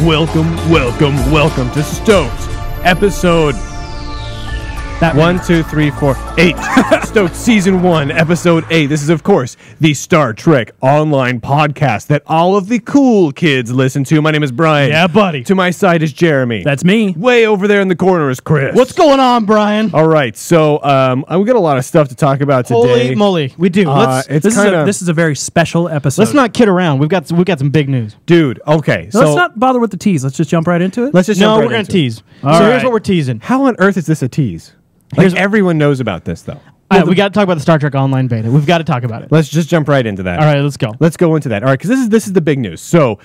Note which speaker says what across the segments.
Speaker 1: Welcome to Stoked, episode 1, 2, 3, 4, 8. Stoked Season 1, Episode 8. This is, of course, the Star Trek online podcast that all of the cool kids listen to. My name is Brian.
Speaker 2: Yeah, buddy.
Speaker 1: To my side is Jeremy.
Speaker 2: That's me.
Speaker 1: Way over there in the corner is Chris.
Speaker 2: What's going on, Brian?
Speaker 1: All right, so we got a lot of stuff to talk about today.
Speaker 2: Holy moly, we do.
Speaker 3: This is a very special episode.
Speaker 2: Let's not kid around. We've got some big news.
Speaker 1: Dude, okay.
Speaker 3: So let's not bother with the tease. Let's just jump right into it.
Speaker 1: Let's just
Speaker 2: No,
Speaker 1: jump right
Speaker 2: we're going
Speaker 1: into
Speaker 2: to
Speaker 1: it.
Speaker 2: tease.
Speaker 3: All
Speaker 2: So
Speaker 3: right.
Speaker 2: here's what we're teasing.
Speaker 1: How on earth is this a tease? Like, everyone knows about this, though.
Speaker 2: We got to talk about the Star Trek Online beta. We've got to talk about it.
Speaker 1: Let's just jump right into that.
Speaker 2: All right, let's go.
Speaker 1: Let's go into that. All right, because this is the big news. So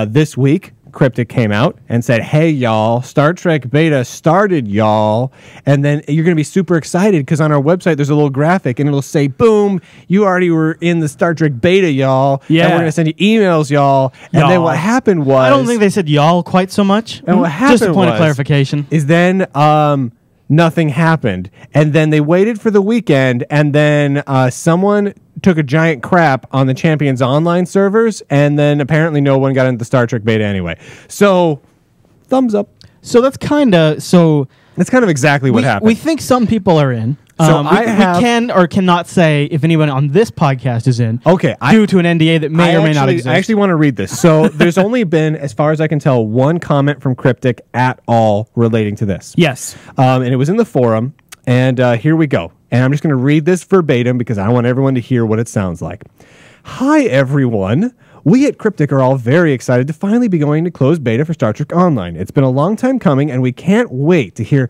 Speaker 1: this week, Cryptic came out and said, hey, y'all, Star Trek beta started, y'all. And then you're going to be super excited because on our website, there's a little graphic and it'll say, boom, you already were in the Star Trek beta, y'all.
Speaker 3: Yeah.
Speaker 1: And we're going to send you emails, y'all. And then what happened was...
Speaker 2: I don't think they said y'all quite so much.
Speaker 1: And what happened
Speaker 2: Just a point of clarification.
Speaker 1: is then... nothing happened. And then they waited for the weekend, and then someone took a giant crap on the Champions Online servers, and then apparently no one got into the Star Trek beta anyway. So, thumbs up.
Speaker 2: So that's kind of...
Speaker 1: That's kind of exactly what happened.
Speaker 2: We think some people are in.
Speaker 1: So
Speaker 2: we can or cannot say if anyone on this podcast is in.
Speaker 1: Okay,
Speaker 2: due to an NDA that may or may not exist.
Speaker 1: I actually want to read this. So there's only been, as far as I can tell, one comment from Cryptic at all relating to this.
Speaker 3: Yes.
Speaker 1: And it was in the forum. And here we go. And I'm just going to read this verbatim because I want everyone to hear what it sounds like. Hi, everyone. We at Cryptic are all very excited to finally be going to closed beta for Star Trek Online. It's been a long time coming, and we can't wait to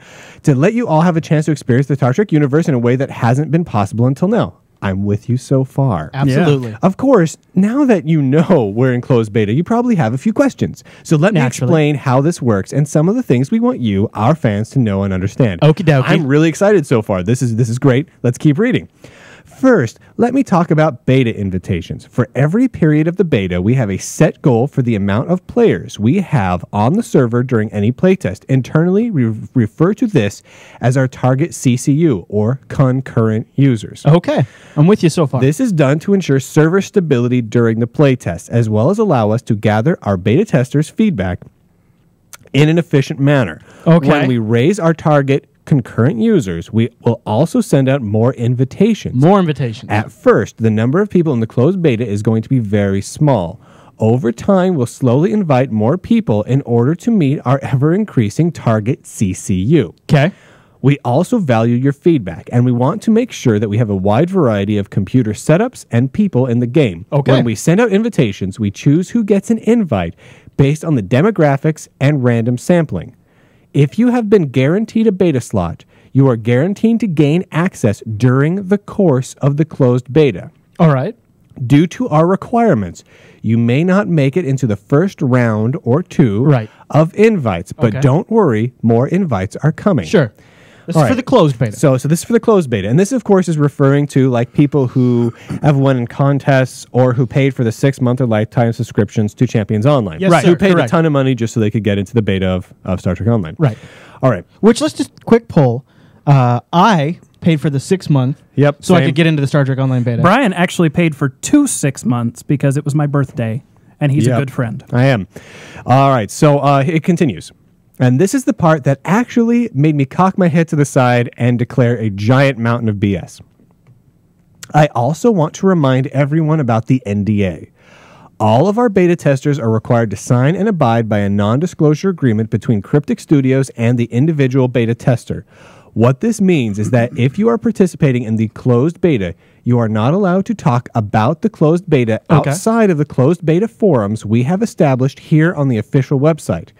Speaker 1: let you all have a chance to experience the Star Trek universe in a way that hasn't been possible until now. I'm with you so far.
Speaker 2: Absolutely.
Speaker 3: Yeah.
Speaker 1: Of course, now that you know we're in closed beta, you probably have a few questions. So let me explain how this works and some of the things we want you, our fans, to know and understand.
Speaker 2: Okie dokie.
Speaker 1: I'm really excited so far. This is great. Let's keep reading. First, let me talk about beta invitations. For every period of the beta, we have a set goal for the amount of players we have on the server during any playtest. Internally, we refer to this as our target CCU, or concurrent users.
Speaker 2: Okay, I'm with you so far.
Speaker 1: This is done to ensure server stability during the playtest, as well as allow us to gather our beta testers' feedback in an efficient manner.
Speaker 2: Okay.
Speaker 1: When we raise our target concurrent users, we will also send out more invitations.
Speaker 2: More invitations.
Speaker 1: At first, the number of people in the closed beta is going to be very small. Over time, we'll slowly invite more people in order to meet our ever-increasing target CCU.
Speaker 2: Okay.
Speaker 1: We also value your feedback, and we want to make sure that we have a wide variety of computer setups and people in the game.
Speaker 2: Okay.
Speaker 1: When we send out invitations, we choose who gets an invite based on the demographics and random sampling. If you have been guaranteed a beta slot, you are guaranteed to gain access during the course of the closed beta.
Speaker 2: All right.
Speaker 1: Due to our requirements, you may not make it into the first round or two of invites, but don't worry, more invites are coming.
Speaker 2: Sure. This is for the closed beta.
Speaker 1: So this is for the closed beta. And this, of course, is referring to like people who have won in contests or who paid for the 6-month or lifetime subscriptions to Champions Online.
Speaker 2: Yes, sir.
Speaker 1: Who paid a ton of money just so they could get into the beta of Star Trek Online.
Speaker 2: Right.
Speaker 1: All right.
Speaker 2: Which, let's just quick poll. I paid for the 6-month so I could get into the Star Trek Online beta.
Speaker 3: Brian actually paid for 2 6 months because it was my birthday, and he's a good friend.
Speaker 1: I am. All right. So it continues. And this is the part that actually made me cock my head to the side and declare a giant mountain of BS. I also want to remind everyone about the NDA. All of our beta testers are required to sign and abide by a non-disclosure agreement between Cryptic Studios and the individual beta tester. What this means is that if you are participating in the closed beta, you are not allowed to talk about the closed beta outside of the closed beta forums we have established here on the official website.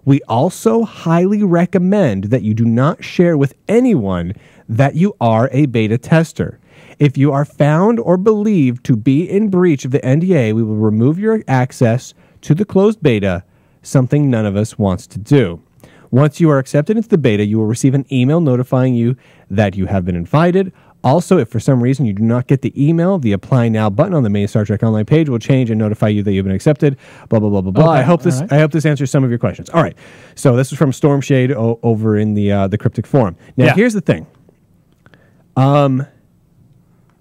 Speaker 1: We also highly recommend that you do not share with anyone that you are a beta tester. If you are found or believed to be in breach of the NDA, we will remove your access to the closed beta, something none of us wants to do. Once you are accepted into the beta, you will receive an email notifying you that you have been invited. Also, if for some reason you do not get the email, the Apply Now button on the main Star Trek Online page will change and notify you that you've been accepted. Blah blah blah blah blah.
Speaker 2: Okay,
Speaker 1: I hope this answers some of your questions. All right. So this is from Storm Shade over in the Cryptic forum. Now here's the thing.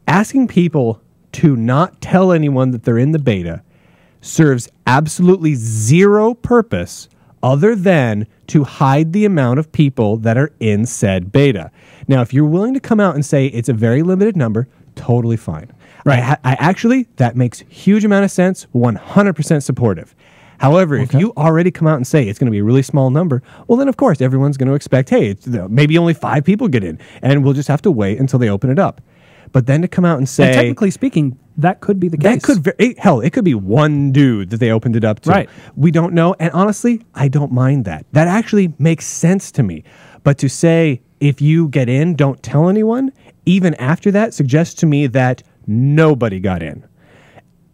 Speaker 1: Asking people to not tell anyone that they're in the beta serves absolutely zero purpose other than to hide the amount of people that are in said beta. Now, if you're willing to come out and say it's a very limited number, totally fine.
Speaker 3: Right.
Speaker 1: I actually, that makes huge amount of sense, 100% supportive. However, if you already come out and say it's going to be a really small number, well, then, of course, everyone's going to expect, hey, maybe only 5 people get in, and we'll just have to wait until they open it up. But then to come out and say...
Speaker 3: And technically speaking, that could be the case.
Speaker 1: Hell, it could be one dude that they opened it up to.
Speaker 3: Right.
Speaker 1: We don't know. And honestly, I don't mind that. That actually makes sense to me. But to say, if you get in, don't tell anyone, even after that, suggests to me that nobody got in.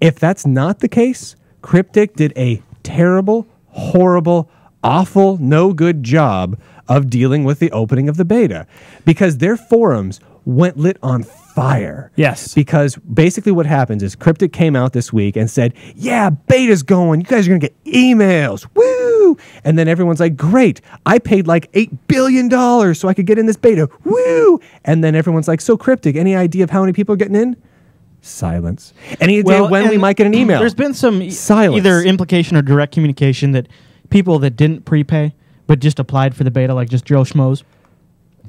Speaker 1: If that's not the case, Cryptic did a terrible, horrible, awful, no good job of dealing with the opening of the beta, because their forums went lit on fire.
Speaker 3: Yes.
Speaker 1: Because basically what happens is Cryptic came out this week and said, yeah, beta's going. You guys are going to get emails. Woo! And then everyone's like, great. I paid like $8 billion so I could get in this beta. Woo! And then everyone's like, so Cryptic, any idea of how many people are getting in? Silence. Any idea when we might get an email?
Speaker 2: There's been some
Speaker 1: silence.
Speaker 2: Either implication or direct communication that people that didn't prepay but just applied for the beta, like just Joe Schmoes,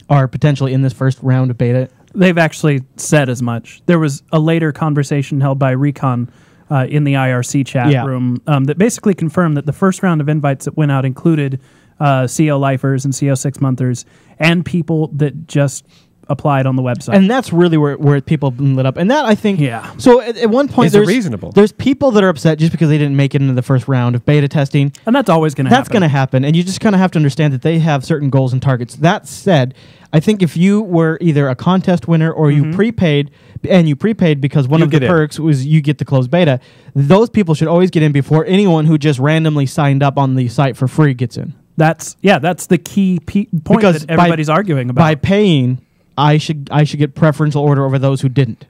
Speaker 2: are potentially in this first round of beta.
Speaker 3: They've actually said as much. There was a later conversation held by Recon in the IRC chat room that basically confirmed that the first round of invites that went out included CO lifers and CO 6-monthers and people that just applied on the website.
Speaker 2: And that's really where people lit up. And that, I think...
Speaker 3: Yeah.
Speaker 2: So at one point, there's people that are upset just because they didn't make it into the first round of beta testing.
Speaker 3: And that's always going to happen.
Speaker 2: That's going to happen. And you just kind of have to understand that they have certain goals and targets. That said, I think if you were either a contest winner or you prepaid, and you prepaid because one of the perks was you get the closed beta, those people should always get in before anyone who just randomly signed up on the site for free gets in.
Speaker 3: That's the key point because that everybody's arguing about.
Speaker 2: By paying... I should get preferential order over those who didn't.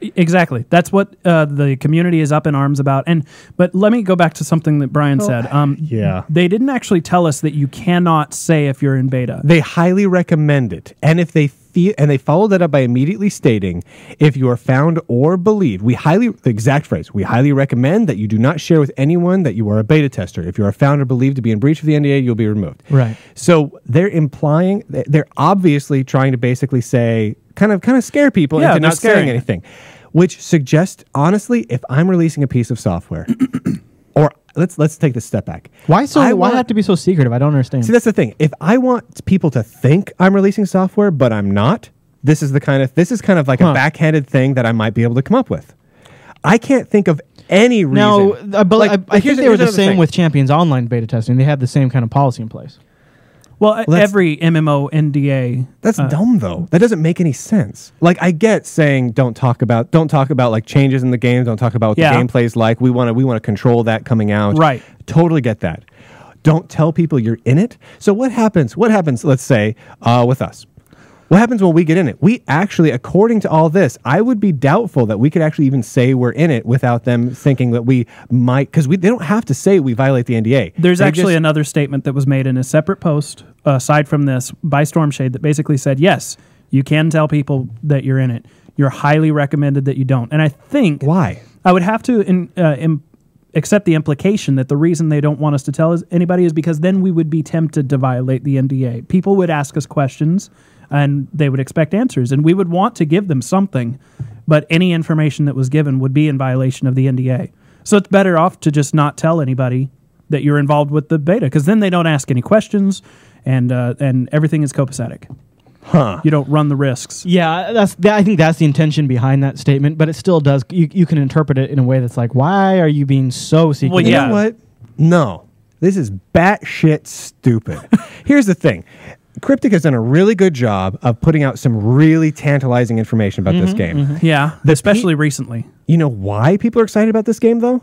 Speaker 3: Exactly. That's what the community is up in arms about. But let me go back to something that Brian said. They didn't actually tell us that you cannot say if you're in beta.
Speaker 1: They highly recommend it. And if they followed that up by immediately stating, if you are found or believed, the exact phrase, we highly recommend that you do not share with anyone that you are a beta tester. If you are found or believed to be in breach of the NDA, you'll be removed.
Speaker 2: Right.
Speaker 1: So they're obviously trying to basically say, kind of scare people into not saying anything, which suggests, honestly, if I'm releasing a piece of software, or let's take this step back.
Speaker 2: Why have to be so secretive? I don't understand.
Speaker 1: See, that's the thing. If I want people to think I'm releasing software, but I'm not, this is kind of like a backhanded thing that I might be able to come up with. I can't think of any reason.
Speaker 2: No, I think they were the same with Champions Online beta testing. They had the same kind of policy in place.
Speaker 3: Well, every MMO NDA.
Speaker 1: That's dumb, though. That doesn't make any sense. Like, I get saying don't talk about like changes in the game. Don't talk about what the gameplay is like. We want to control that coming out.
Speaker 3: Right.
Speaker 1: Totally get that. Don't tell people you're in it. So what happens? Let's say with us. What happens when we get in it? We actually, according to all this, I would be doubtful that we could actually even say we're in it without them thinking that we might, because they don't have to say we violate the NDA.
Speaker 3: There's actually another statement that was made in a separate post, aside from this, by Stormshade, that basically said, yes, you can tell people that you're in it. You're highly recommended that you don't. And I think...
Speaker 1: Why?
Speaker 3: I would have to accept the implication that the reason they don't want us to tell anybody is because then we would be tempted to violate the NDA. People would ask us questions, and they would expect answers, and we would want to give them something, but any information that was given would be in violation of the NDA. So it's better off to just not tell anybody that you're involved with the beta, because then they don't ask any questions, and everything is copacetic.
Speaker 1: Huh.
Speaker 3: You don't run the risks.
Speaker 2: Yeah, I think that's the intention behind that statement, but it still does. You can interpret it in a way that's like, why are you being so secretive?
Speaker 1: Well, you know what? No. This is batshit stupid. Here's the thing. Cryptic has done a really good job of putting out some really tantalizing information about this game.
Speaker 3: Yeah, especially recently.
Speaker 1: You know why people are excited about this game, though?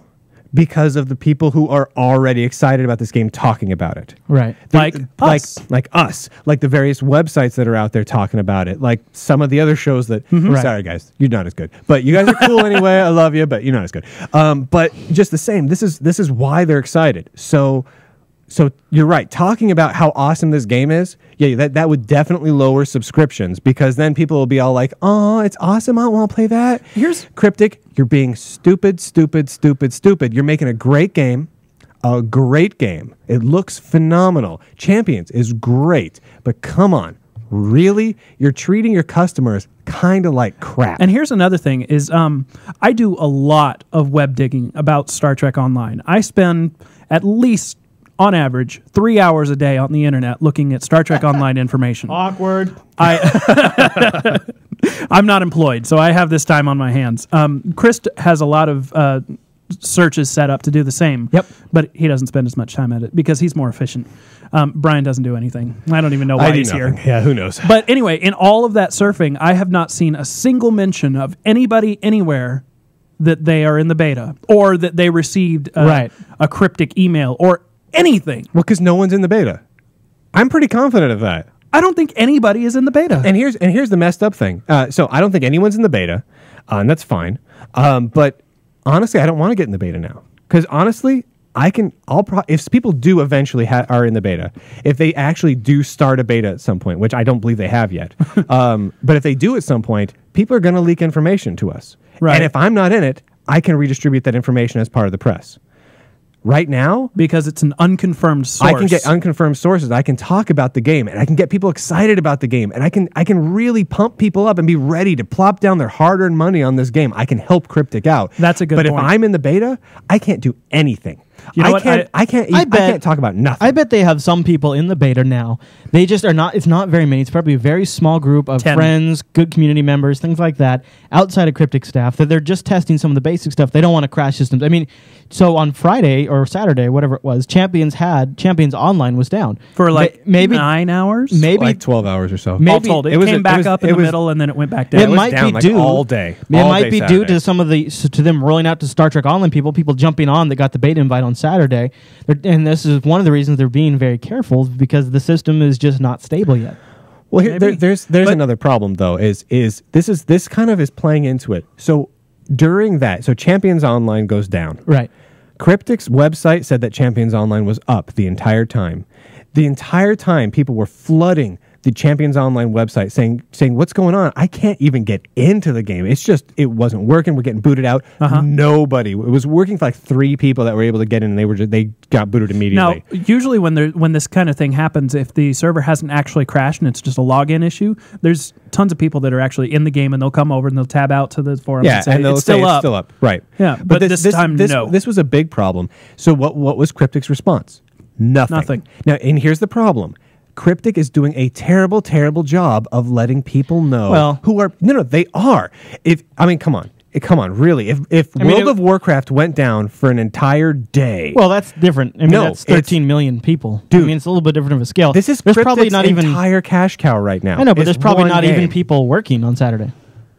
Speaker 1: Because of the people who are already excited about this game talking about it.
Speaker 2: Right.
Speaker 3: Like us.
Speaker 1: Like us. Like the various websites that are out there talking about it. Like some of the other shows that... Sorry, guys. You're not as good. But you guys are cool anyway. I love you, but you're not as good. But just the same, this is why they're excited. So So you're right. Talking about how awesome this game is, yeah, that would definitely lower subscriptions, because then people will be all like, "Oh, it's awesome. I want to play that."
Speaker 3: Here's
Speaker 1: Cryptic. You're being stupid. You're making a great game. A great game. It looks phenomenal. Champions is great, but come on. Really? You're treating your customers kind of like crap.
Speaker 3: And here's another thing is I do a lot of web digging about Star Trek Online. I spend at least, on average, 3 hours a day on the internet looking at Star Trek Online information.
Speaker 2: Awkward.
Speaker 3: I'm not employed, so I have this time on my hands. Chris has a lot of searches set up to do the same.
Speaker 2: Yep.
Speaker 3: But he doesn't spend as much time at it because he's more efficient. Brian doesn't do anything. I don't even know why he's here.
Speaker 1: Yeah, who knows?
Speaker 3: But anyway, in all of that surfing, I have not seen a single mention of anybody anywhere that they are in the beta or that they received a cryptic email or anything.
Speaker 1: Well, because no one's in the beta. I'm pretty confident of that.
Speaker 3: I don't think anybody is in the beta.
Speaker 1: And here's the messed up thing. So I don't think anyone's in the beta, and that's fine. But honestly, I don't want to get in the beta now, because honestly, if people do eventually are in the beta, if they actually do start a beta at some point, which I don't believe they have yet, but if they do at some point, people are going to leak information to us.
Speaker 3: Right.
Speaker 1: And if I'm not in it, I can redistribute that information as part of the press. Right now,
Speaker 3: because it's an unconfirmed source,
Speaker 1: I can get unconfirmed sources. I can talk about the game, and I can get people excited about the game, and I can really pump people up and be ready to plop down their hard-earned money on this game. I can help Cryptic out.
Speaker 3: That's a good point.
Speaker 1: But if I'm in the beta, I can't do anything.
Speaker 3: You know
Speaker 1: I can't talk about nothing.
Speaker 2: I bet they have some people in the beta now. They just are not. It's not very many. It's probably a very small group of
Speaker 3: 10.
Speaker 2: friends, good community members, things like that, outside of Cryptic staff, that they're just testing some of the basic stuff. They don't want to crash systems. I mean, so on Friday or Saturday, whatever it was, Champions Online was down
Speaker 3: for like
Speaker 2: maybe
Speaker 3: 9 hours,
Speaker 2: maybe
Speaker 1: like 12 hours or so.
Speaker 3: Maybe all told, it came back up in the middle, and then it went back down.
Speaker 2: It might be due
Speaker 1: all day.
Speaker 2: It might be due to some of to them rolling out to Star Trek Online people jumping on that got the beta invite on Saturday. And this is one of the reasons they're being very careful, because the system is just not stable yet.
Speaker 1: Well, there's another problem though. This kind of is playing into it. So during that, Champions Online goes down.
Speaker 2: Right.
Speaker 1: Cryptic's website said that Champions Online was up the entire time. The entire time, people were flooding the Champions Online website saying, what's going on? I can't even get into the game. It's just, it wasn't working. We're getting booted out. Nobody. It was working for like 3 people that were able to get in, and they got booted immediately.
Speaker 3: Now, usually when this kind of thing happens, if the server hasn't actually crashed and it's just a login issue, there's tons of people that are actually in the game, and they'll come over and they'll tab out to the forum and say,
Speaker 1: they'll
Speaker 3: it's
Speaker 1: say
Speaker 3: still up.
Speaker 1: It's still up. Right.
Speaker 3: Yeah, but this time, no.
Speaker 1: This was a big problem. So what was Cryptic's response? Nothing. Now, and here's the problem. Cryptic is doing a terrible, terrible job of letting people know they are. Come on, really. If World of Warcraft went down for an entire day.
Speaker 2: Well, that's different. I mean, that's 13 million people.
Speaker 1: Dude,
Speaker 2: I mean, it's a little bit different of a scale.
Speaker 1: There's probably not even entire cash cow right now.
Speaker 2: I know, but there's probably not even people working on Saturday.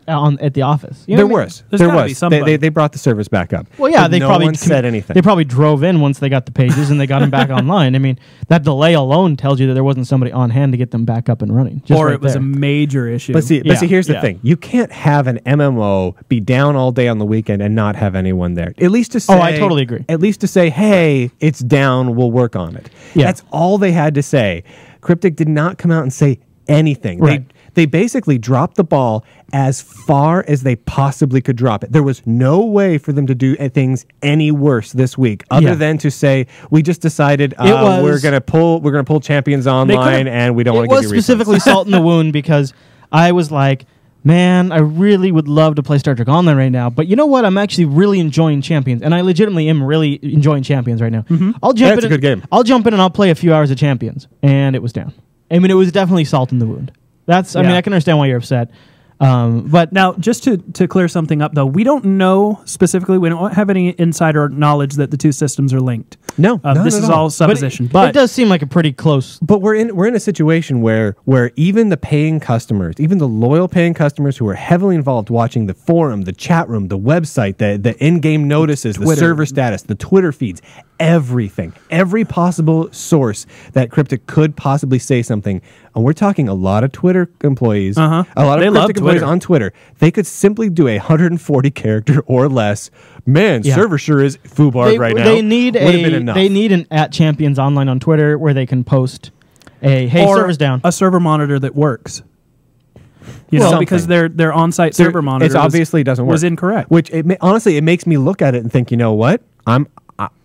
Speaker 2: At the office.
Speaker 1: There was. They brought the servers back up.
Speaker 2: Well, yeah,
Speaker 1: no one said anything.
Speaker 2: They probably drove in once they got the pages and they got them back online. I mean, that delay alone tells you that there wasn't somebody on hand to get them back up and running.
Speaker 3: Or it was a major issue.
Speaker 1: But see, here's the thing. You can't have an MMO be down all day on the weekend and not have anyone there. At least to say...
Speaker 2: Oh, I totally agree.
Speaker 1: At least to say, hey, it's down, we'll work on it. Yeah. That's all they had to say. Cryptic did not come out and say anything.
Speaker 2: Right.
Speaker 1: They basically dropped the ball as far as they possibly could drop it. There was no way for them to do things any worse this week, other than to say, we just decided we're gonna pull Champions Online, and we don't want to give you refunds.
Speaker 2: It was specifically salt in the wound, because I was like, man, I really would love to play Star Trek Online right now, but you know what? I'm actually really enjoying Champions, and I legitimately am really enjoying Champions right now.
Speaker 3: Mm-hmm.
Speaker 1: That's a good game.
Speaker 2: I'll jump in and I'll play a few hours of Champions, and it was down. I mean, it was definitely salt in the wound. I mean, I can understand why you're upset. But
Speaker 3: now, just to clear something up, though, we don't know specifically. We don't have any insider knowledge that the two systems are linked.
Speaker 1: No,
Speaker 3: this is all supposition.
Speaker 2: But it does seem like a pretty close.
Speaker 1: But we're in a situation where even the paying customers, even the loyal paying customers who are heavily involved, watching the forum, the chat room, the website, the in-game notices, Twitter, the server status, the Twitter feeds, everything, every possible source that Cryptic could possibly say something. And we're talking a lot of Twitter employees, a lot of Cryptic employees on Twitter. They could simply do a 140 character or less. Man, server sure is foobarred right now.
Speaker 2: They need an @champions online on Twitter where they can post hey, server's down.
Speaker 3: A server monitor that works. You know, because their on-site server monitor
Speaker 1: obviously doesn't work.
Speaker 3: Was incorrect.
Speaker 1: Which honestly, it makes me look at it and think, you know what?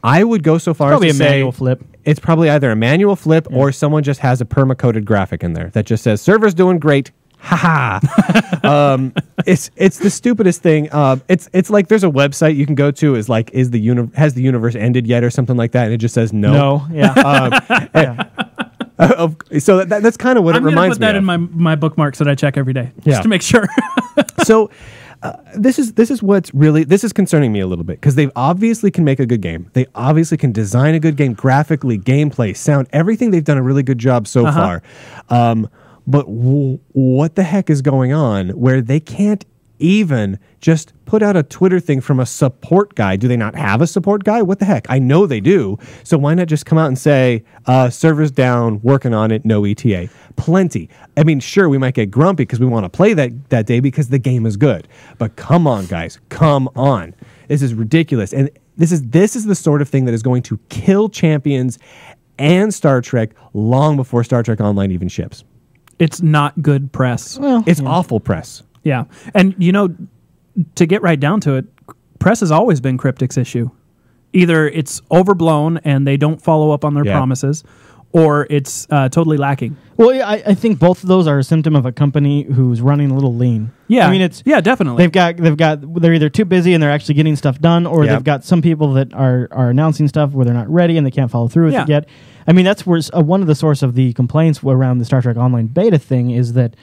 Speaker 1: I would go so far as to say
Speaker 2: manual flip.
Speaker 1: It's probably either a manual flip or someone just has a perma-coded graphic in there that just says server's doing great. Ha ha. It's the stupidest thing. It's like there's a website you can go to has the universe ended yet or something like that, and it just says no.
Speaker 2: No. Yeah.
Speaker 1: So that's kind of what it reminds me of.
Speaker 3: I'm going to put that in my bookmarks that I check every day just to make sure.
Speaker 1: So this is concerning me a little bit because they obviously can make a good game. They obviously can design a good game graphically, gameplay, sound, everything. They've done a really good job so far. But what the heck is going on where they can't even just put out a Twitter thing from a support guy? Do they not have a support guy? What the heck? I know they do. So why not just come out and say, server's down, working on it, no ETA. Plenty. I mean, sure, we might get grumpy because we want to play that day because the game is good. But come on, guys. Come on. This is ridiculous. And this is the sort of thing that is going to kill Champions and Star Trek long before Star Trek Online even ships.
Speaker 3: It's not good press.
Speaker 1: Well, it's awful press.
Speaker 3: Yeah. And, you know, to get right down to it, press has always been Cryptic's issue. Either it's overblown and they don't follow up on their promises, or it's totally lacking.
Speaker 2: Well, yeah, I think both of those are a symptom of a company who's running a little lean.
Speaker 3: Yeah.
Speaker 2: I mean,
Speaker 3: definitely.
Speaker 2: They're either too busy and they're actually getting stuff done, or they've got some people that are announcing stuff where they're not ready and they can't follow through with it yet. I mean, that's where one of the source of the complaints around the Star Trek Online beta thing is that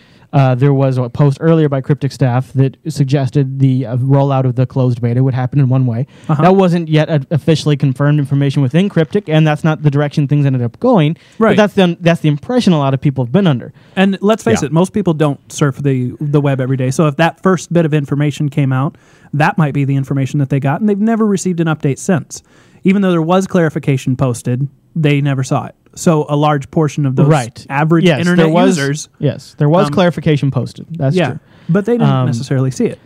Speaker 2: there was a post earlier by Cryptic staff that suggested the rollout of the closed beta would happen in one way. That wasn't yet officially confirmed information within Cryptic, and that's not the direction things ended up going.
Speaker 3: Right.
Speaker 2: But that's the impression a lot of people have been under.
Speaker 3: And let's face it, most people don't surf the web every day. So if that first bit of information came out, that might be the information that they got, and they've never received an update since. Even though there was clarification posted, they never saw it. So a large portion of those average internet users...
Speaker 2: Yes, there was clarification posted. That's true.
Speaker 3: But they didn't necessarily see it.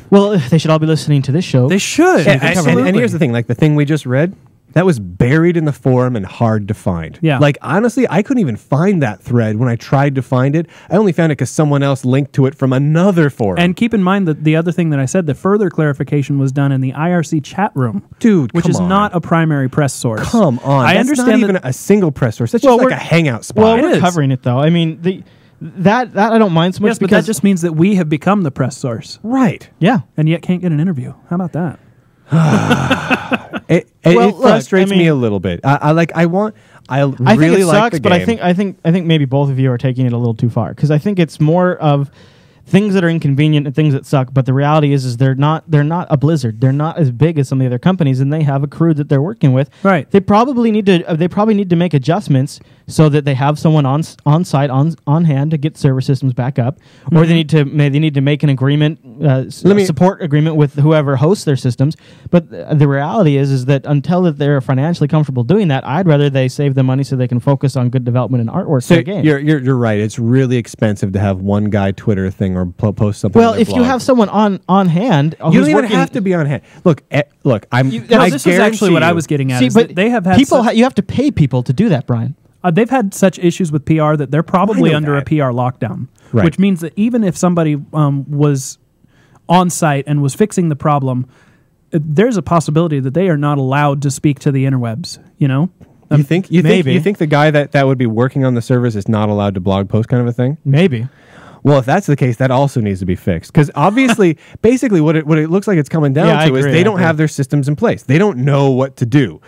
Speaker 2: Well, they should all be listening to this show.
Speaker 3: They should.
Speaker 1: And here's the thing. Like the thing we just read, that was buried in the forum and hard to find.
Speaker 3: Yeah.
Speaker 1: Like, honestly, I couldn't even find that thread when I tried to find it. I only found it because someone else linked to it from another forum.
Speaker 3: And keep in mind that the other thing that I said, the further clarification was done in the IRC chat room.
Speaker 1: Dude,
Speaker 3: which is not a primary press source.
Speaker 1: Come on.
Speaker 3: I
Speaker 1: That's
Speaker 3: understand
Speaker 1: not even a single press source. That's just like a hangout spot.
Speaker 2: Well, we're covering it, though. I mean, that I don't mind so much
Speaker 3: because... But that just means that we have become the press source.
Speaker 1: Right.
Speaker 2: Yeah.
Speaker 3: And yet can't get an interview. How about that?
Speaker 1: It frustrates me a little bit. I really
Speaker 2: think it
Speaker 1: like
Speaker 2: sucks,
Speaker 1: the game.
Speaker 2: but I think maybe both of you are taking it a little too far because I think it's more of things that are inconvenient and things that suck. But the reality is they're not a Blizzard. They're not as big as some of the other companies, and they have a crew that they're working with.
Speaker 3: Right.
Speaker 2: They probably need to make adjustments so that they have someone on site on hand to get server systems back up, or they need to make an agreement, support agreement with whoever hosts their systems. But the reality is that until that they're financially comfortable doing that, I'd rather they save the money so they can focus on good development and artwork for the game.
Speaker 1: You're right. It's really expensive to have one guy Twitter thing or post something.
Speaker 2: Well, if you have someone on hand,
Speaker 1: you don't even have to be on hand. Look,
Speaker 3: this is actually what I was getting at.
Speaker 2: But
Speaker 3: they have had
Speaker 2: people. You have to pay people to do that, Brian.
Speaker 3: They've had such issues with PR that they're probably under a PR lockdown, which means that even if somebody was on site and was fixing the problem, there's a possibility that they are not allowed to speak to the interwebs. You know,
Speaker 1: you think the guy that would be working on the servers is not allowed to blog post, kind of a thing?
Speaker 2: Maybe.
Speaker 1: Well, if that's the case, that also needs to be fixed. Because obviously, basically what it looks like it's coming down to is they don't have their systems in place. They don't know what to do.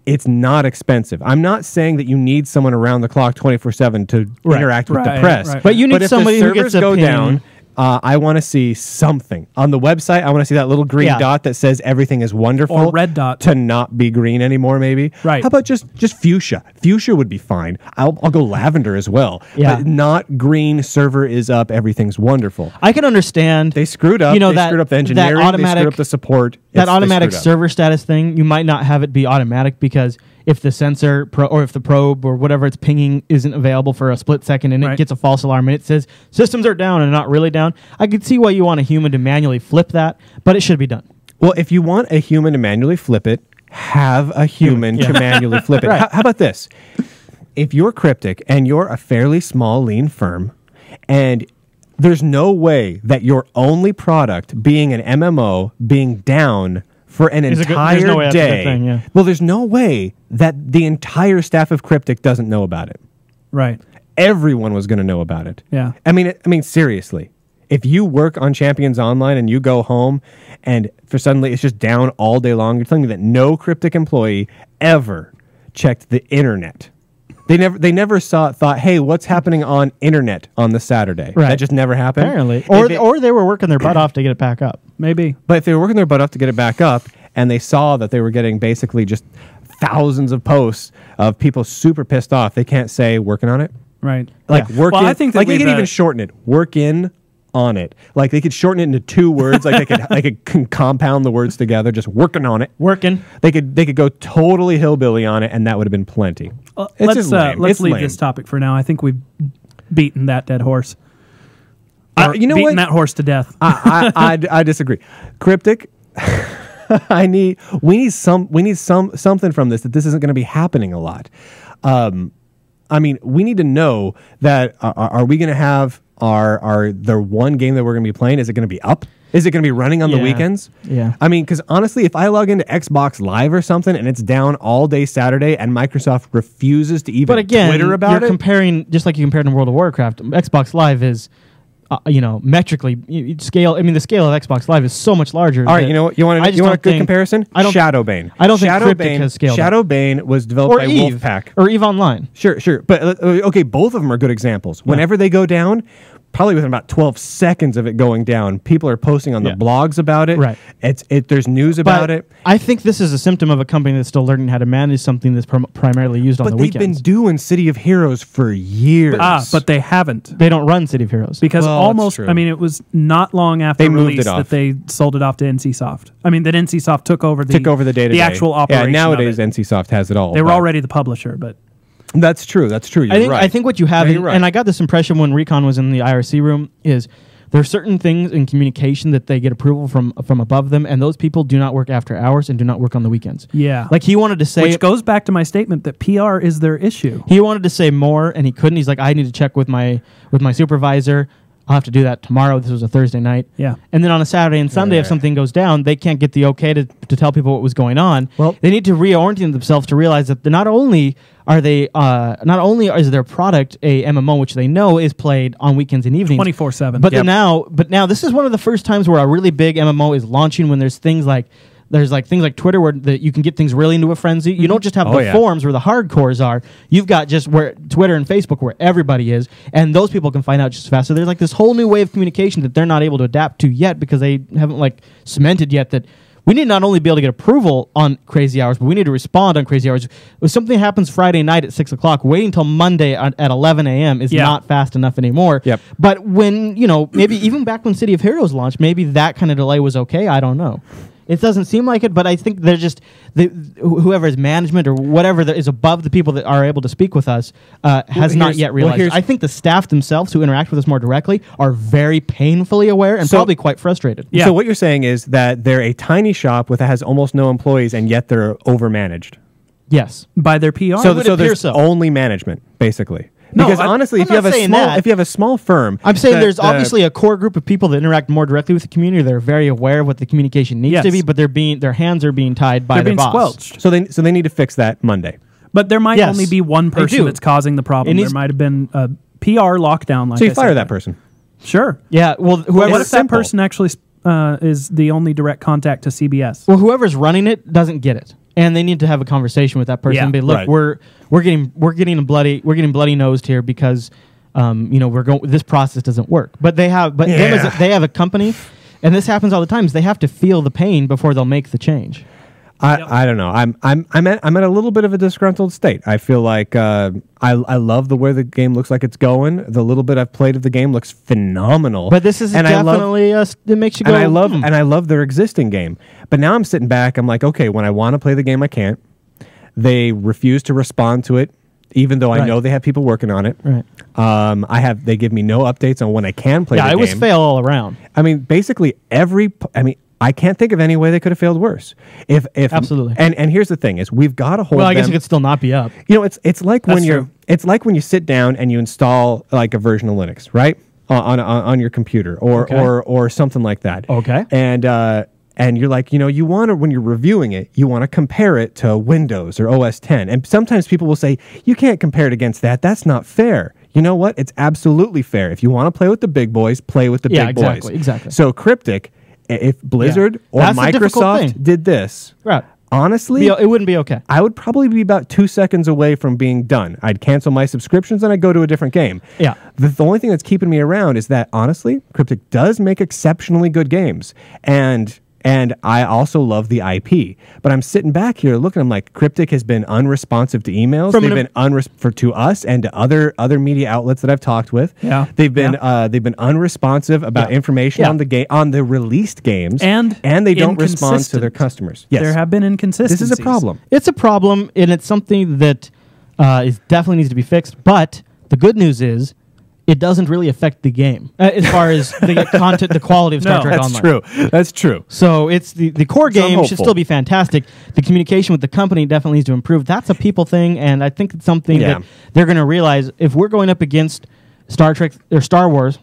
Speaker 1: It's not expensive. I'm not saying that you need someone around the clock 24/7 to interact with the press.
Speaker 2: But you need somebody who gets a
Speaker 1: go
Speaker 2: ping.
Speaker 1: down I want to see something on the website. I want to see that little green dot that says everything is wonderful,
Speaker 3: or red dot
Speaker 1: to not be green anymore. Maybe
Speaker 3: right.
Speaker 1: How about just fuchsia? Fuchsia would be fine. I'll go lavender as well.
Speaker 2: Yeah.
Speaker 1: But not green. Server is up. Everything's wonderful.
Speaker 2: I can understand.
Speaker 1: They screwed up. They screwed up the engineering. They screwed up the support.
Speaker 2: That automatic server status thing. You might not have it be automatic because if the sensor or if the probe or whatever it's pinging isn't available for a split second and it gets a false alarm and it says systems are down and not really down, I could see why you want a human to manually flip that, but it should be done.
Speaker 1: Well, if you want a human to manually flip it, have a human to manually flip it.
Speaker 2: Right.
Speaker 1: How about this? If you're Cryptic and you're a fairly small, lean firm, and there's no way that your only product, being an MMO, being down for an entire day. Well, there's no way that the entire staff of Cryptic doesn't know about it.
Speaker 3: Right.
Speaker 1: Everyone was going to know about it.
Speaker 3: Yeah.
Speaker 1: I mean, seriously. If you work on Champions Online and you go home and for suddenly it's just down all day long, you're telling me that no Cryptic employee ever checked the internet. They never thought, hey, what's happening on internet on the Saturday?
Speaker 2: Right.
Speaker 1: That just never happened.
Speaker 2: Apparently. Or they were working their butt off to get it back up.
Speaker 3: Maybe.
Speaker 1: But if they were working their butt off to get it back up and they saw that they were getting basically just thousands of posts of people super pissed off, they can't say working on it.
Speaker 3: Right.
Speaker 1: Like work
Speaker 3: well,
Speaker 1: in,
Speaker 3: I think that
Speaker 1: like they could even shorten it. Work in on it. Like they could shorten it into 2 words. Like they could compound the words together. Just working on it.
Speaker 2: Working.
Speaker 1: They could go totally hillbilly on it, and that would have been plenty.
Speaker 3: Let's leave this topic for now. I think we've beaten that dead horse.
Speaker 1: You know
Speaker 3: beaten that horse to death.
Speaker 1: I disagree. Cryptic. we need something from this, that this isn't going to be happening a lot. I mean, we need to know that are we going to have the one game that we're going to be playing, is it going to be up? Is it going to be running on the weekends?
Speaker 2: Yeah.
Speaker 1: I mean, because honestly, if I log into Xbox Live or something and it's down all day Saturday and Microsoft refuses to even Twitter about
Speaker 2: you're comparing, just like you compared in World of Warcraft, Xbox Live is, metrically scale. I mean, the scale of Xbox Live is so much larger.
Speaker 1: All right, you know what? You want a good comparison? Shadowbane.
Speaker 2: I don't think Cryptic has scaled.
Speaker 1: Shadowbane was developed by Wolfpack.
Speaker 2: Or EVE Online.
Speaker 1: Sure. But okay, both of them are good examples. Whenever they go down, probably within about 12 seconds of it going down, people are posting on the blogs about it.
Speaker 2: Right.
Speaker 1: There's news about it.
Speaker 2: I think this is a symptom of a company that's still learning how to manage something that's primarily used on the weekends.
Speaker 1: But they've been doing City of Heroes for years.
Speaker 3: But they haven't.
Speaker 2: They don't run City of Heroes.
Speaker 3: Because it was not long after release that they sold it off to NCSoft. I mean, that NCSoft took over the day-to-day. The actual operation.
Speaker 1: Yeah, nowadays NCSoft has it all.
Speaker 3: They were already the publisher, but...
Speaker 1: That's true. You're right.
Speaker 2: I think what you have, and I got this impression when Recon was in the IRC room, is there are certain things in communication that they get approval from above them, and those people do not work after hours and do not work on the weekends.
Speaker 3: Yeah.
Speaker 2: Like he wanted to say...
Speaker 3: Which goes back to my statement that PR is their issue.
Speaker 2: He wanted to say more, and he couldn't. He's like, I need to check with my supervisor. I'll have to do that tomorrow. This was a Thursday night.
Speaker 3: Yeah.
Speaker 2: And then on a Saturday and Sunday, if something goes down, they can't get the okay to tell people what was going on. Well, they need to reorient themselves to realize that not only is their product a MMO, which they know is played on weekends and evenings,
Speaker 3: 24/7.
Speaker 2: But now this is one of the first times where a really big MMO is launching, when there's things like Twitter where you can get things really into a frenzy. You don't just have the forums where the hardcores are. You've got just where Twitter and Facebook where everybody is, and those people can find out just as fast. So there's like this whole new way of communication that they're not able to adapt to yet, because they haven't cemented yet that we need not only be able to get approval on crazy hours, but we need to respond on crazy hours. If something happens Friday night at 6 o'clock, waiting until Monday at 11 a.m. is not fast enough anymore.
Speaker 1: Yep.
Speaker 2: But when, maybe even back when City of Heroes launched, maybe that kind of delay was okay. I don't know. It doesn't seem like it, but I think they're just whoever is management or whatever that is above the people that are able to speak with us has not yet realized. I think the staff themselves who interact with us more directly are very painfully aware and probably quite frustrated.
Speaker 1: Yeah. So what you're saying is that they're a tiny shop that has almost no employees, and yet they're overmanaged.
Speaker 2: Yes,
Speaker 3: by their PR.
Speaker 1: So there's only management, basically. Because honestly, if you have a small firm,
Speaker 2: I'm saying there's obviously a core group of people that interact more directly with the community. They're very aware of what the communication needs to be, but their hands are being tied by the boss.
Speaker 3: Squelched.
Speaker 1: So they need to fix that Monday.
Speaker 3: But there might only be one person that's causing the problem. There might have been a PR lockdown.
Speaker 1: So you fire that person.
Speaker 3: Sure.
Speaker 2: Yeah. Well,
Speaker 3: what if that person actually is the only direct contact to CBS?
Speaker 2: Well, whoever's running it doesn't get it. And they need to have a conversation with that person. And be, look, we're getting bloody nosed here because this process doesn't work. But they have they have a company, and this happens all the time. Is they have to feel the pain before they'll make the change.
Speaker 1: I don't know. I'm at a little bit of a disgruntled state. I feel like I love the way the game looks like it's going. The little bit I've played of the game looks phenomenal.
Speaker 2: But this is definitely it makes you go.
Speaker 1: And I love their existing game. But now I'm sitting back. I'm like, okay, when I want to play the game, I can't. They refuse to respond to it, even though I know they have people working on it.
Speaker 2: Right.
Speaker 1: They give me no updates on when I can play the game.
Speaker 2: Yeah, it was fail all around.
Speaker 1: I mean, basically I can't think of any way they could have failed worse. If
Speaker 2: Absolutely.
Speaker 1: And here's the thing: is we've got to hold.
Speaker 2: Well, I guess it could still not be up.
Speaker 1: It's like when you sit down and you install like a version of Linux, right, on your computer or something like that.
Speaker 2: Okay.
Speaker 1: And you're like, you want to, when you're reviewing it, you want to compare it to Windows or OS 10. And sometimes people will say, you can't compare it against that. That's not fair. You know what? It's absolutely fair. If you want to play with the big boys, play with the big boys.
Speaker 2: Exactly.
Speaker 1: So Cryptic. If Blizzard or
Speaker 2: That's
Speaker 1: Microsoft did this,
Speaker 2: right.
Speaker 1: honestly,
Speaker 2: it wouldn't be okay.
Speaker 1: I would probably be about 2 seconds away from being done. I'd cancel my subscriptions and I'd go to a different game.
Speaker 2: Yeah.
Speaker 1: The only thing that's keeping me around is that, honestly, Cryptic does make exceptionally good games. And I also love the IP. But I'm sitting back here looking, I'm like, Cryptic has been unresponsive to emails. They've been to us and to other media outlets that I've talked with.
Speaker 3: Yeah.
Speaker 1: They've been unresponsive about information on the released games.
Speaker 3: And
Speaker 1: they don't respond to their customers. Yes.
Speaker 3: There have been inconsistencies.
Speaker 1: This is a problem.
Speaker 2: It's a problem, and it's something that definitely needs to be fixed. But the good news is, it doesn't really affect the game as far as the content, the quality of Star Trek Online.
Speaker 1: That's true.
Speaker 2: So it's the core game should still be fantastic. The communication with the company definitely needs to improve. That's a people thing, and I think it's something that they're going to realize. If we're going up against Star Trek or Star Wars,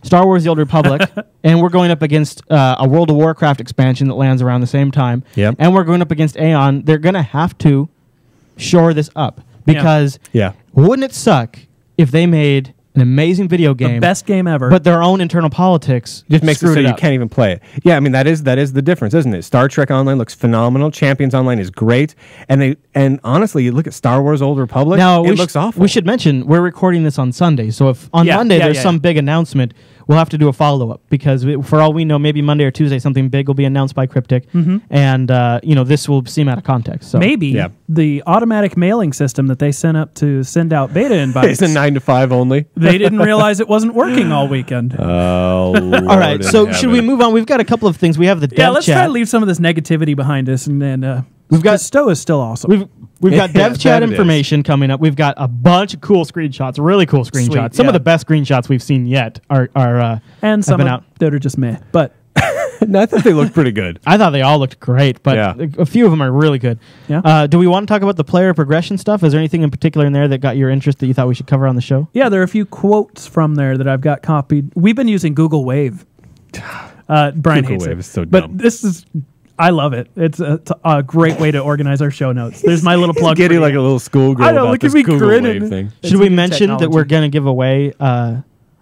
Speaker 2: Star Wars: The Old Republic, and we're going up against a World of Warcraft expansion that lands around the same time, and we're going up against Aeon, they're going to have to shore this up because wouldn't it suck if they made an amazing video game,
Speaker 3: the best game ever,
Speaker 2: but their own internal politics
Speaker 1: just makes it so you can't even play it. Yeah, I mean that is the difference, isn't it? Star Trek Online looks phenomenal. Champions Online is great, and honestly, you look at Star Wars: Old Republic, it looks awful.
Speaker 2: We should mention we're recording this on Sunday, so if on Monday there's some big announcement, we'll have to do a follow-up because for all we know, maybe Monday or Tuesday something big will be announced by Cryptic, and this will seem out of context. So
Speaker 3: maybe the automatic mailing system that they sent up to send out beta invites
Speaker 1: is a 9 to 5 only.
Speaker 3: They didn't realize it wasn't working all weekend.
Speaker 1: Oh, Lord.
Speaker 2: All right, so should we move on? We've got a couple of things. We have the dev
Speaker 3: let's
Speaker 2: chat.
Speaker 3: try to leave some of this negativity behind us, and then we've got Sto is still awesome.
Speaker 2: We've got dev chat information coming up. We've got a bunch of cool screenshots, really cool screenshots.
Speaker 3: Sweet,
Speaker 2: some of the best screenshots we've seen yet are
Speaker 3: and some
Speaker 2: have been out.
Speaker 3: that are just meh, but.
Speaker 1: No, I thought they looked pretty good.
Speaker 2: I thought they all looked great, but a few of them are really good.
Speaker 3: Yeah.
Speaker 2: Do we want to talk about the player progression stuff? Is there anything in particular in there that got your interest that you thought we should cover on the show?
Speaker 3: Yeah, there are a few quotes from there that I've got copied. We've been using Google Wave. Brian
Speaker 1: Google
Speaker 3: hates
Speaker 1: Wave
Speaker 3: it.
Speaker 1: is so dumb.
Speaker 3: But this is... I love it. It's a great way to organize our show notes. There's my little plug.
Speaker 1: Getting like a little schoolgirl.
Speaker 3: I know,
Speaker 1: about
Speaker 3: look
Speaker 1: this
Speaker 3: at me
Speaker 1: Google
Speaker 3: grinning.
Speaker 1: Wave thing.
Speaker 2: Should we mention that we're going to give away...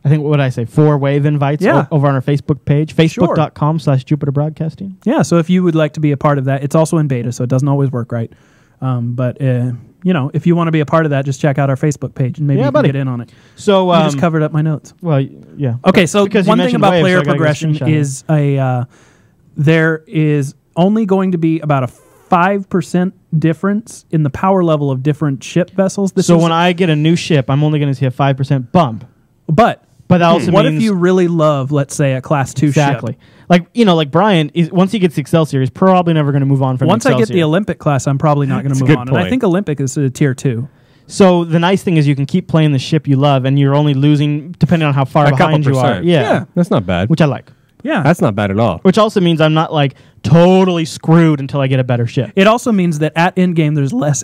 Speaker 2: I think, what did I say, 4 Wave invites over on our Facebook page, facebook.com/Jupiter Broadcasting.
Speaker 3: Yeah, so if you would like to be a part of that, it's also in beta, so it doesn't always work right. But if you want to be a part of that, just check out our Facebook page, and maybe you can get in on it.
Speaker 2: So
Speaker 3: you just covered up my notes.
Speaker 2: Well, yeah.
Speaker 3: Okay, so one thing about player progression is there is only going to be about a 5% difference in the power level of different ship vessels.
Speaker 2: So when I get a new ship, I'm only going to see a 5% bump.
Speaker 3: But
Speaker 2: that also
Speaker 3: what
Speaker 2: means,
Speaker 3: if you really love, let's say, a Class 2 ship?
Speaker 2: Like Brian, once he gets the Excel Series, probably never going to move on from
Speaker 3: Once
Speaker 2: the Excel
Speaker 3: I get
Speaker 2: Series.
Speaker 3: the Olympic class, I'm probably not going to move on. And I think Olympic is a Tier 2.
Speaker 2: So the nice thing is you can keep playing the ship you love, and you're only losing, depending on how far behind you are.
Speaker 1: Yeah, that's not bad.
Speaker 2: Which I like.
Speaker 3: Yeah.
Speaker 1: That's not bad at all.
Speaker 2: Which also means I'm not like totally screwed until I get a better ship.
Speaker 3: It also means that at endgame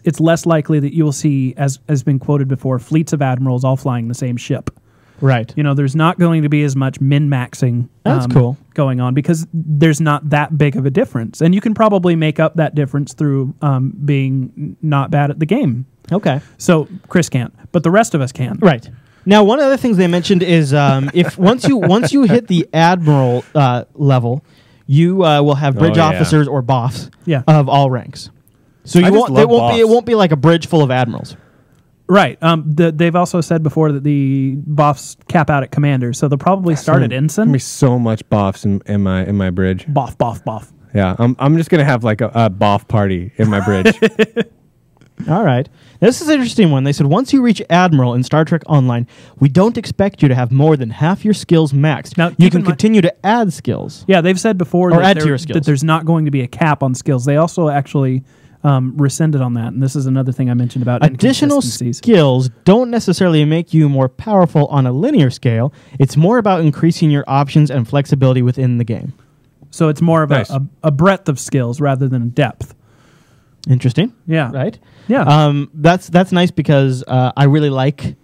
Speaker 3: it's less likely that you will see, as has been quoted before, fleets of admirals all flying the same ship.
Speaker 2: Right.
Speaker 3: There's not going to be as much min-maxing going on because there's not that big of a difference. And you can probably make up that difference through being not bad at the game.
Speaker 2: Okay.
Speaker 3: So Chris can't, but the rest of us can.
Speaker 2: Right. Now, one of the things they mentioned is if once you hit the admiral level, you will have bridge officers or boffs of all ranks. So it won't be like a bridge full of admirals.
Speaker 3: Right. They've also said before that the buffs cap out at commander, so they'll probably start at ensign.
Speaker 1: There's be so much buffs in my bridge.
Speaker 3: Boff.
Speaker 1: Yeah, I'm just gonna have like a boff party in my bridge.
Speaker 2: All right. This is an interesting one. They said, once you reach Admiral in Star Trek Online, we don't expect you to have more than half your skills maxed. Now, you can continue to add skills.
Speaker 3: Yeah, they've said before that there's not going to be a cap on skills. They also actually rescinded on that, and this is another thing I mentioned about
Speaker 2: additional skills don't necessarily make you more powerful on a linear scale. It's more about increasing your options and flexibility within the game.
Speaker 3: So it's more of a breadth of skills rather than a depth.
Speaker 2: Interesting.
Speaker 3: Yeah.
Speaker 2: Right?
Speaker 3: Yeah.
Speaker 2: That's nice because I really like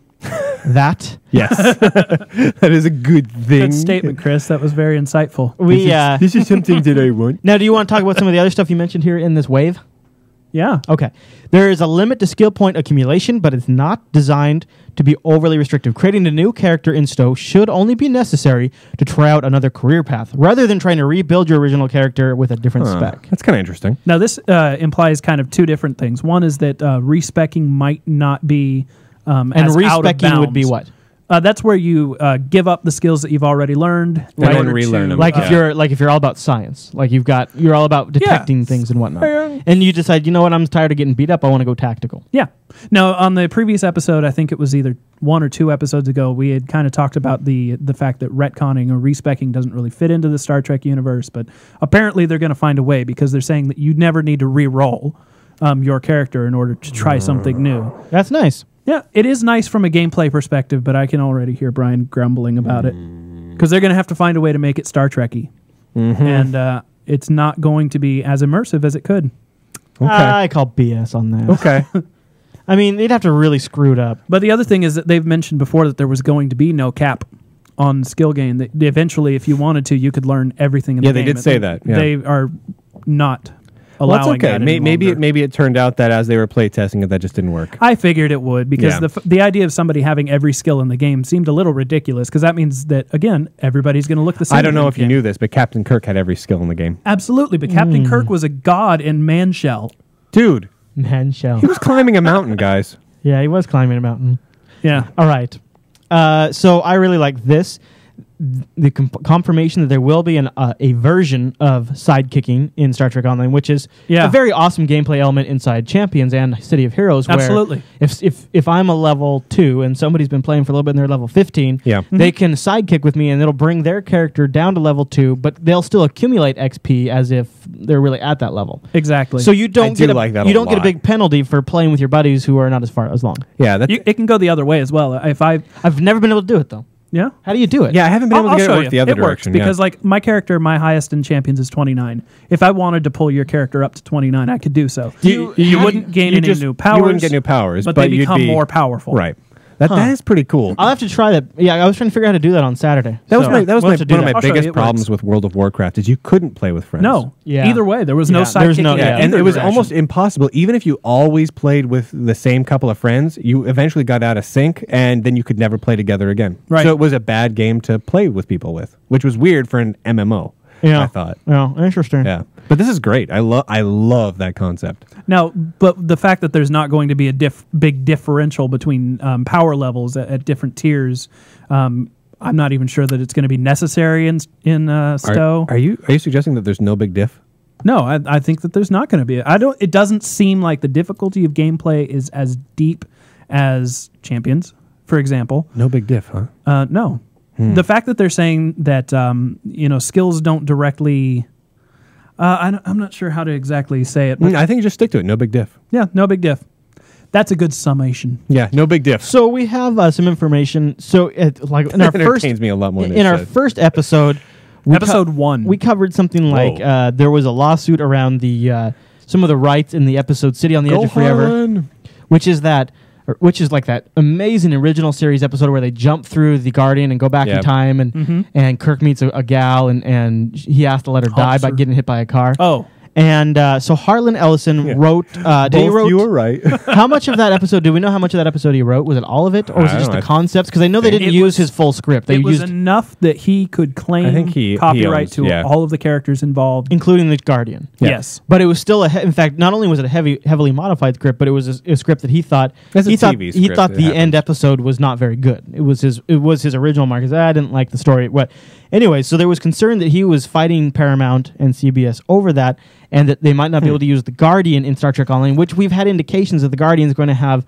Speaker 2: that.
Speaker 1: Yes. That is a good thing.
Speaker 3: Good statement, Chris. That was very insightful.
Speaker 1: This is something that I want.
Speaker 2: Now, do you want to talk about some of the other stuff you mentioned here in this wave?
Speaker 3: Yeah.
Speaker 2: Okay. There is a limit to skill point accumulation, but it's not designed to be overly restrictive. Creating a new character in STO should only be necessary to try out another career path, rather than trying to rebuild your original character with a different spec.
Speaker 1: That's kind of interesting.
Speaker 3: Now, this implies kind of two different things. One is that respecking might not be
Speaker 2: and
Speaker 3: as
Speaker 2: respecking
Speaker 3: out of bounds.
Speaker 2: would be what?
Speaker 3: That's where you give up the skills that you've already learned,
Speaker 1: and then relearn them.
Speaker 2: Like if you're all about science, like you're all about detecting things and whatnot, and you decide, you know what, I'm tired of getting beat up, I want to go tactical.
Speaker 3: Yeah. Now, on the previous episode, I think it was either 1 or 2 episodes ago, we had kind of talked about the fact that retconning or respecking doesn't really fit into the Star Trek universe, but apparently they're going to find a way because they're saying that you never need to re-roll your character in order to try something new.
Speaker 2: That's nice.
Speaker 3: Yeah, it is nice from a gameplay perspective, but I can already hear Brian grumbling about it because they're going to have to find a way to make it Star Trek-y. And it's not going to be as immersive as it could.
Speaker 2: Okay. I call BS on that.
Speaker 1: Okay.
Speaker 2: I mean, they'd have to really screw it up.
Speaker 3: But the other thing is that they've mentioned before that there was going to be no cap on skill gain. That eventually, if you wanted to, you could learn everything in the game.
Speaker 1: Yeah, they did say that. Yeah.
Speaker 3: They are not allowing
Speaker 1: that any longer. Maybe it turned out that as they were playtesting it, that just didn't work.
Speaker 3: I figured it would because the idea of somebody having every skill in the game seemed a little ridiculous because that means that, again, everybody's going to look the same.
Speaker 1: I don't know if you knew this, but Captain Kirk had every skill in the game.
Speaker 3: Absolutely, but Captain Kirk was a god in man shell.
Speaker 1: Dude.
Speaker 2: Man shell.
Speaker 1: He was climbing a mountain, guys.
Speaker 2: Yeah, he was climbing a mountain.
Speaker 3: Yeah.
Speaker 2: All right. So I really like this. The confirmation that there will be a version of sidekicking in Star Trek Online, which is a very awesome gameplay element inside Champions and City of Heroes.
Speaker 3: Absolutely.
Speaker 2: Where if I'm a level 2 and somebody's been playing for a little bit and they're level 15, they can sidekick with me and it'll bring their character down to level 2, but they'll still accumulate XP as if they're really at that level.
Speaker 3: Exactly.
Speaker 2: So you don't get a big penalty for playing with your buddies who are not as long.
Speaker 1: Yeah,
Speaker 3: it can go the other way as well.
Speaker 2: I've never been able to do it though.
Speaker 3: Yeah.
Speaker 2: How do you do it?
Speaker 1: Yeah, I haven't been able to get it work the other direction.
Speaker 3: Because like my character, my highest in Champions is 29. If I wanted to pull your character up to 29, I could do so. You wouldn't gain any new powers.
Speaker 1: You wouldn't get new powers,
Speaker 3: but they become more powerful.
Speaker 1: Right. That is pretty cool.
Speaker 2: I'll have to try that. Yeah, I was trying to figure out how to do that on Saturday.
Speaker 1: That was one of my biggest problems with World of Warcraft is you couldn't play with friends.
Speaker 3: No.
Speaker 2: Yeah.
Speaker 3: Either way, there was no sidekick.
Speaker 1: And it was almost impossible. Even if you always played with the same couple of friends, you eventually got out of sync, and then you could never play together again.
Speaker 3: Right.
Speaker 1: So it was a bad game to play with people with, which was weird for an MMO. I thought.
Speaker 2: Yeah, interesting.
Speaker 1: Yeah, but this is great. I love that concept.
Speaker 3: Now, but the fact that there's not going to be a big differential between power levels at different tiers, I'm not even sure that it's going to be necessary in STO.
Speaker 1: Are you suggesting that there's no big diff?
Speaker 3: No, I think that there's not going to be. It doesn't seem like the difficulty of gameplay is as deep as Champions, for example.
Speaker 1: No big diff, huh?
Speaker 3: No. The fact that they're saying that skills don't directly, I'm not sure how to exactly say it. But
Speaker 1: I think just stick to it. No big diff.
Speaker 3: Yeah, no big diff. That's a good summation.
Speaker 1: Yeah, no big diff.
Speaker 2: So we have some information. So like in our
Speaker 1: entertains me a lot more.
Speaker 2: In our first episode,
Speaker 3: episode 1,
Speaker 2: we covered something like there was a lawsuit around the some of the rights in the episode "City on the Edge of Forever," which is like that amazing original series episode where they jump through the Guardian and go back in time, and Kirk meets a gal and he has to let her die by getting hit by a car.
Speaker 3: Oh,
Speaker 2: And so Harlan Ellison wrote. He wrote,
Speaker 1: you were right.
Speaker 2: How much of that episode? Do we know how much of that episode he wrote? Was it all of it, or was it just the concepts? Because I know they didn't use his full script. They used
Speaker 3: enough that he could claim copyright to all of the characters involved,
Speaker 2: including the Guardian.
Speaker 3: Yeah. Yes,
Speaker 2: but it was still in fact, not only was it a heavily modified script, but it was a script that he thought the end episode was not very good. It was his original mark. I didn't like the story. Anyway, so there was concern that he was fighting Paramount and CBS over that, and that they might not be able to use the Guardian in Star Trek Online, which we've had indications that the Guardian is going to have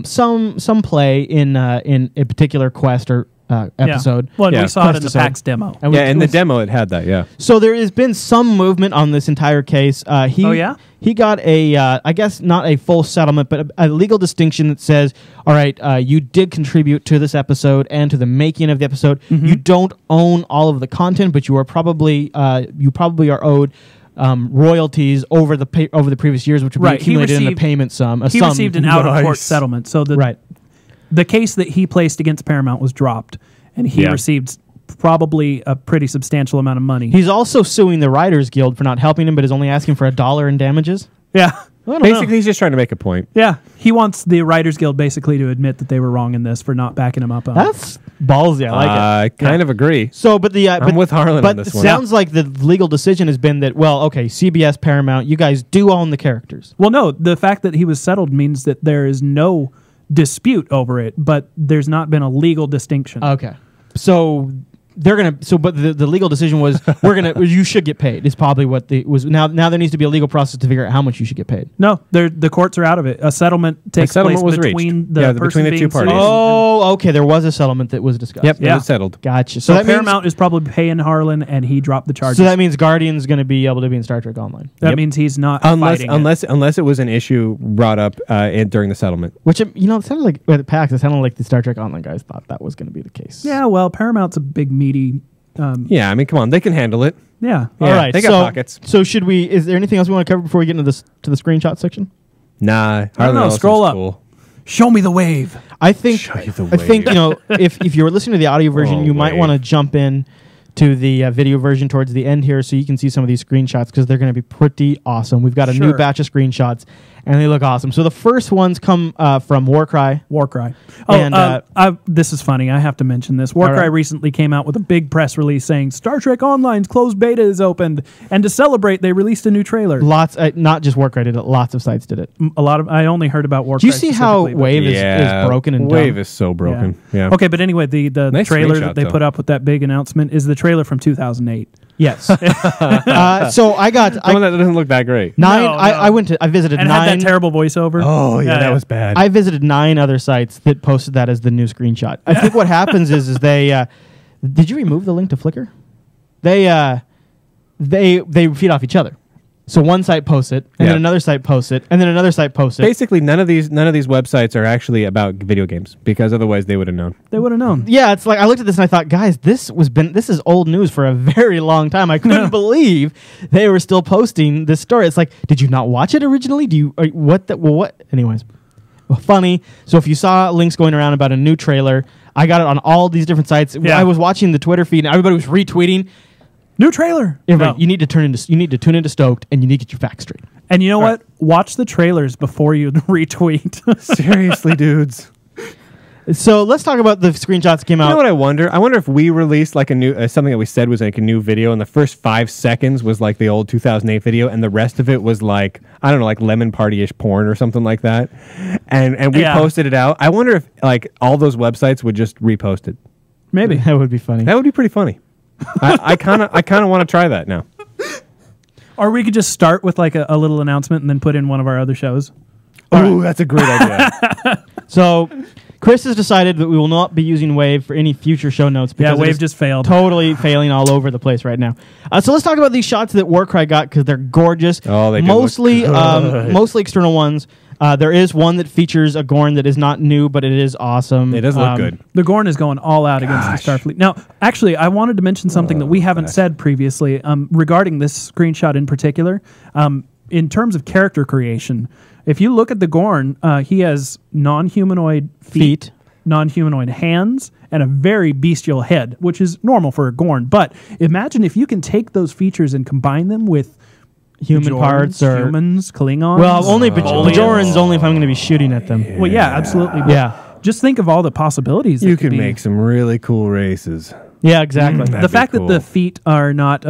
Speaker 2: some play in a particular quest or episode.
Speaker 3: Well, we saw it in the PAX demo.
Speaker 1: In the demo it had that,
Speaker 2: So there has been some movement on this entire case. He got I guess not a full settlement, but a legal distinction that says, all right, you did contribute to this episode and to the making of the episode. Mm-hmm. You don't own all of the content, but you are probably are owed royalties over the previous years, which would be accumulated in a payment sum. He
Speaker 3: received an out-of-court settlement. So the case that he placed against Paramount was dropped, and he received probably a pretty substantial amount of money.
Speaker 2: He's also suing the Writers Guild for not helping him, but is only asking for $1 in damages.
Speaker 3: Yeah.
Speaker 1: Basically, he's just trying to make a point.
Speaker 3: Yeah. He wants the Writers Guild basically to admit that they were wrong in this for not backing him up.
Speaker 2: That's ballsy. I like it.
Speaker 1: I kind of agree.
Speaker 2: So, but
Speaker 1: I'm with Harlan on this one.
Speaker 2: But it sounds like the legal decision has been that, CBS, Paramount, you guys do own the characters.
Speaker 3: Well, no, the fact that he was settled means that there is no dispute over it, but there's not been a legal distinction.
Speaker 2: Okay. So but the legal decision was you should get paid. Is probably what was. Now there needs to be a legal process to figure out how much you should get paid.
Speaker 3: No, the courts are out of it. A settlement takes place between the two parties.
Speaker 2: Oh, okay. There was a settlement that was discussed.
Speaker 1: Yep, it was settled.
Speaker 2: Gotcha.
Speaker 3: So Paramount is probably paying Harlan, and he dropped the charges.
Speaker 2: So that means Guardian's going to be able to be in Star Trek Online.
Speaker 3: That means he's not fighting
Speaker 1: unless it was an issue brought up during the settlement.
Speaker 2: Which it sounded like at PAX. It sounded like the Star Trek Online guys thought that was going to be the case.
Speaker 3: Yeah, well, Paramount's a big meaty.
Speaker 1: Come on, they can handle it.
Speaker 3: Yeah.
Speaker 2: All right.
Speaker 1: They got pockets.
Speaker 2: So is there anything else we want to cover before we get into the screenshot section?
Speaker 1: Nah.
Speaker 3: I don't know. Scroll up. Cool. Show me the wave.
Speaker 2: I think if you were listening to the audio version, you might want to jump in to the video version towards the end here so you can see some of these screenshots because they're going to be pretty awesome. We've got a new batch of screenshots, and they look awesome. So the first ones come from Warcry.
Speaker 3: This is funny. I have to mention this. Warcry recently came out with a big press release saying Star Trek Online's closed beta is opened, and to celebrate, they released a new trailer.
Speaker 2: Lots, not just Warcry did it. Lots of sites did it.
Speaker 3: I only heard about Warcry.
Speaker 2: Do you see how Wave is broken and dumb?
Speaker 1: Wave is so broken. Yeah.
Speaker 3: Okay, but anyway, the nice trailer that they put up with that big announcement is the trailer from 2008.
Speaker 2: Yes. So I got
Speaker 1: one that doesn't look that great.
Speaker 2: I visited
Speaker 3: and
Speaker 2: 9.
Speaker 3: Had that terrible voiceover.
Speaker 1: Oh yeah, that was bad.
Speaker 2: I visited 9 other sites that posted that as the new screenshot. I think what happens is they did you remove the link to Flickr? They feed off each other. So one site posts it, and then another site posts it, and then another site posts it.
Speaker 1: Basically, none of these websites are actually about video games because otherwise they would have known.
Speaker 3: They would have known.
Speaker 2: Yeah, it's like I looked at this and I thought, guys, this is old news for a very long time. I couldn't believe they were still posting this story. It's like, did you not watch it originally? What? Anyways, funny. So if you saw links going around about a new trailer, I got it on all these different sites. Yeah. I was watching the Twitter feed and everybody was retweeting.
Speaker 3: New trailer.
Speaker 2: You need to tune into STOked, and you need to get your facts straight.
Speaker 3: And you know what? Watch the trailers before you retweet.
Speaker 1: Seriously, dudes.
Speaker 2: So let's talk about the screenshots that came out.
Speaker 1: You know what I wonder? I wonder if we released like a new something that we said was like a new video, and the first 5 seconds was like the old 2008 video, and the rest of it was like, I don't know, like lemon party-ish porn or something like that. And we posted it out. I wonder if like all those websites would just repost it.
Speaker 3: Maybe.
Speaker 2: That would be funny.
Speaker 1: That would be pretty funny. I kind of want to try that now.
Speaker 3: Or we could just start with like a little announcement and then put in one of our other shows.
Speaker 1: Oh, that's a great idea.
Speaker 2: So Chris has decided that we will not be using Wave for any future show notes. Because
Speaker 3: Wave just failed.
Speaker 2: Totally failing all over the place right now. So let's talk about these shots that Warcry got because they're gorgeous.
Speaker 1: Oh, they
Speaker 2: mostly external ones. There is one that features a Gorn that is not new, but it is awesome.
Speaker 1: It does look good.
Speaker 3: The Gorn is going all out against the Starfleet. Now, actually, I wanted to mention something that we haven't said previously regarding this screenshot in particular. In terms of character creation, if you look at the Gorn, he has non-humanoid feet, non-humanoid hands, and a very bestial head, which is normal for a Gorn. But imagine if you can take those features and combine them with
Speaker 2: human
Speaker 3: Bajorans,
Speaker 2: parts or
Speaker 3: humans, Klingons.
Speaker 2: well, only
Speaker 3: Bolians.
Speaker 2: Bajorans only if I'm going to be shooting at them.
Speaker 3: Well, yeah, absolutely. But
Speaker 2: Yeah.
Speaker 3: just think of all the possibilities.
Speaker 1: You
Speaker 3: that could
Speaker 1: can
Speaker 3: be.
Speaker 1: make some really cool races.
Speaker 2: Yeah, exactly.
Speaker 1: That'd
Speaker 3: the
Speaker 1: be
Speaker 3: fact
Speaker 1: cool.
Speaker 3: that the feet are not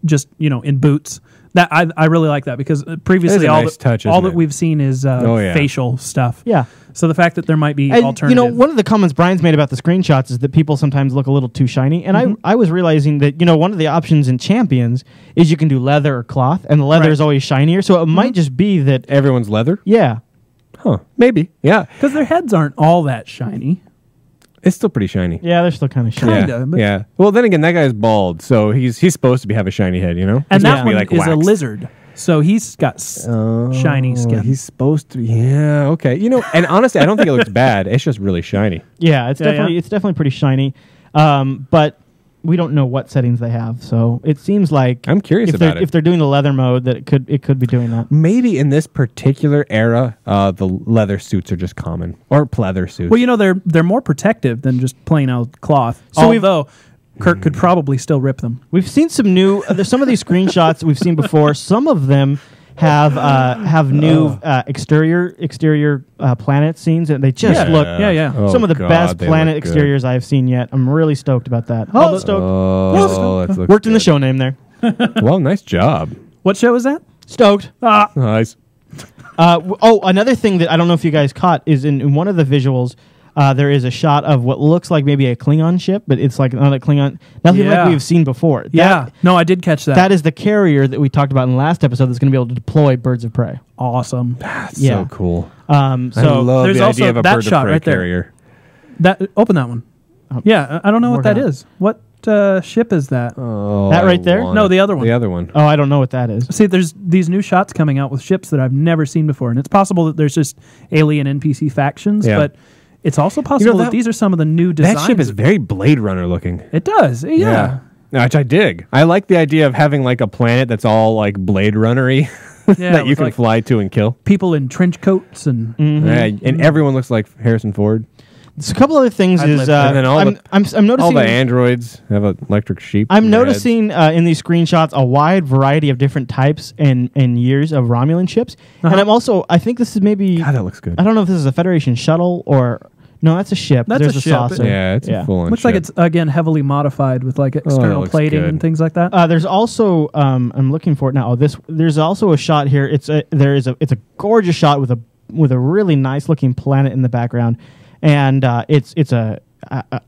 Speaker 3: just in boots. That I really like that because previously
Speaker 1: a
Speaker 3: all
Speaker 1: nice touch,
Speaker 3: all
Speaker 1: isn't
Speaker 3: that
Speaker 1: it?
Speaker 3: we've seen is
Speaker 1: yeah.
Speaker 3: facial stuff.
Speaker 2: Yeah.
Speaker 3: So the fact that there might be
Speaker 2: And,
Speaker 3: alternative.
Speaker 2: one of the comments Brian's made about the screenshots is that people sometimes look a little too shiny. And I was realizing that, one of the options in Champions is you can do leather or cloth, and the leather
Speaker 3: Right.
Speaker 2: is always shinier. So it might just be that,
Speaker 1: Everyone's leather?
Speaker 2: yeah.
Speaker 1: Huh. Maybe. Yeah.
Speaker 3: because their heads aren't all that shiny.
Speaker 1: It's still pretty shiny.
Speaker 2: Yeah, they're still kind of shiny.
Speaker 3: Kinda,
Speaker 1: yeah.
Speaker 3: but-
Speaker 1: Yeah. Well, then again, that guy's bald, so he's supposed to have a shiny head,
Speaker 3: And
Speaker 1: He's
Speaker 3: that
Speaker 1: supposed to be,
Speaker 3: one is a
Speaker 1: waxed.
Speaker 3: lizard, so he's got shiny skin.
Speaker 1: He's supposed to. Yeah. Okay. And honestly, I don't think it looks bad. It's just really shiny.
Speaker 2: Yeah, it's
Speaker 3: Yeah,
Speaker 2: definitely pretty shiny. But we don't know what settings they have, so it seems like
Speaker 1: I'm curious about it.
Speaker 2: if they're doing the leather mode, that it could be doing that.
Speaker 1: Maybe in this particular era, the leather suits are just common, or pleather suits.
Speaker 3: Well, they're more protective than just plain old cloth.
Speaker 2: So
Speaker 3: Although Kirk could probably still rip them.
Speaker 2: We've seen some new. There's some of these screenshots that we've seen before. Some of them have new exterior planet scenes, and they just look
Speaker 1: Oh,
Speaker 2: some of the
Speaker 1: God,
Speaker 2: best
Speaker 1: they
Speaker 2: planet
Speaker 1: look good.
Speaker 2: exteriors I've seen yet. I'm really stoked about that. Oh, stoked.
Speaker 1: Oh, that looks
Speaker 2: Worked in the
Speaker 1: good.
Speaker 2: show name there.
Speaker 1: Well, nice job.
Speaker 3: What show is that?
Speaker 2: Stoked.
Speaker 1: Nice.
Speaker 2: Another thing that I don't know if you guys caught is in one of the visuals, there is a shot of what looks like maybe a Klingon ship, but it's like not a Klingon, nothing like
Speaker 3: Yeah.
Speaker 2: we've seen before.
Speaker 3: Yeah. No, I did catch that.
Speaker 2: That is the carrier that we talked about in the last episode that's going to be able to deploy birds of prey.
Speaker 3: awesome.
Speaker 1: That's
Speaker 2: Yeah.
Speaker 1: so cool.
Speaker 2: So
Speaker 1: I love
Speaker 3: there's
Speaker 1: the
Speaker 3: also
Speaker 1: idea of a
Speaker 3: that
Speaker 1: bird
Speaker 3: shot
Speaker 1: of prey
Speaker 3: right there.
Speaker 1: carrier.
Speaker 3: Open that one. Yeah, I don't know what
Speaker 2: Working
Speaker 3: that
Speaker 2: on it.
Speaker 3: is. What ship is that?
Speaker 1: Oh,
Speaker 2: That right
Speaker 1: I
Speaker 2: there?
Speaker 1: want
Speaker 3: No,
Speaker 1: it.
Speaker 3: the other one.
Speaker 1: The other one.
Speaker 2: Oh, I don't know what that is.
Speaker 3: See, there's these new shots coming out with ships that I've never seen before, and it's possible that there's just alien NPC factions,
Speaker 1: Yeah.
Speaker 3: but it's also possible that
Speaker 1: that-
Speaker 3: these are some of the new designs.
Speaker 1: That ship is very Blade Runner looking.
Speaker 3: It does, yeah.
Speaker 1: Which I dig. I like the idea of having like a planet that's all like Blade Runner-y
Speaker 3: Yeah,
Speaker 1: that you
Speaker 3: with,
Speaker 1: can
Speaker 3: like,
Speaker 1: fly to and kill.
Speaker 3: People in trench coats and
Speaker 1: Yeah, and everyone looks like Harrison Ford.
Speaker 2: So a couple other things
Speaker 3: I'd
Speaker 2: is
Speaker 3: live there.
Speaker 1: And then all
Speaker 2: I'm
Speaker 1: All
Speaker 2: noticing
Speaker 1: the androids have an electric sheep.
Speaker 2: I'm
Speaker 1: in their
Speaker 2: noticing in these screenshots a wide variety of different types and years of Romulan ships, and I think this is maybe
Speaker 1: heads. God, that looks good.
Speaker 2: I don't know if this is a Federation shuttle or no, that's a ship.
Speaker 3: That's
Speaker 2: There's
Speaker 3: a ship.
Speaker 2: saucer.
Speaker 1: Yeah, it's a full-on
Speaker 3: looks
Speaker 1: ship.
Speaker 3: like it's again heavily modified with like external
Speaker 1: looks
Speaker 3: plating
Speaker 1: good.
Speaker 3: and things like that.
Speaker 2: There's also I'm looking for it now. There's also a shot here. It's a gorgeous shot with a really nice looking planet in the background, and it's a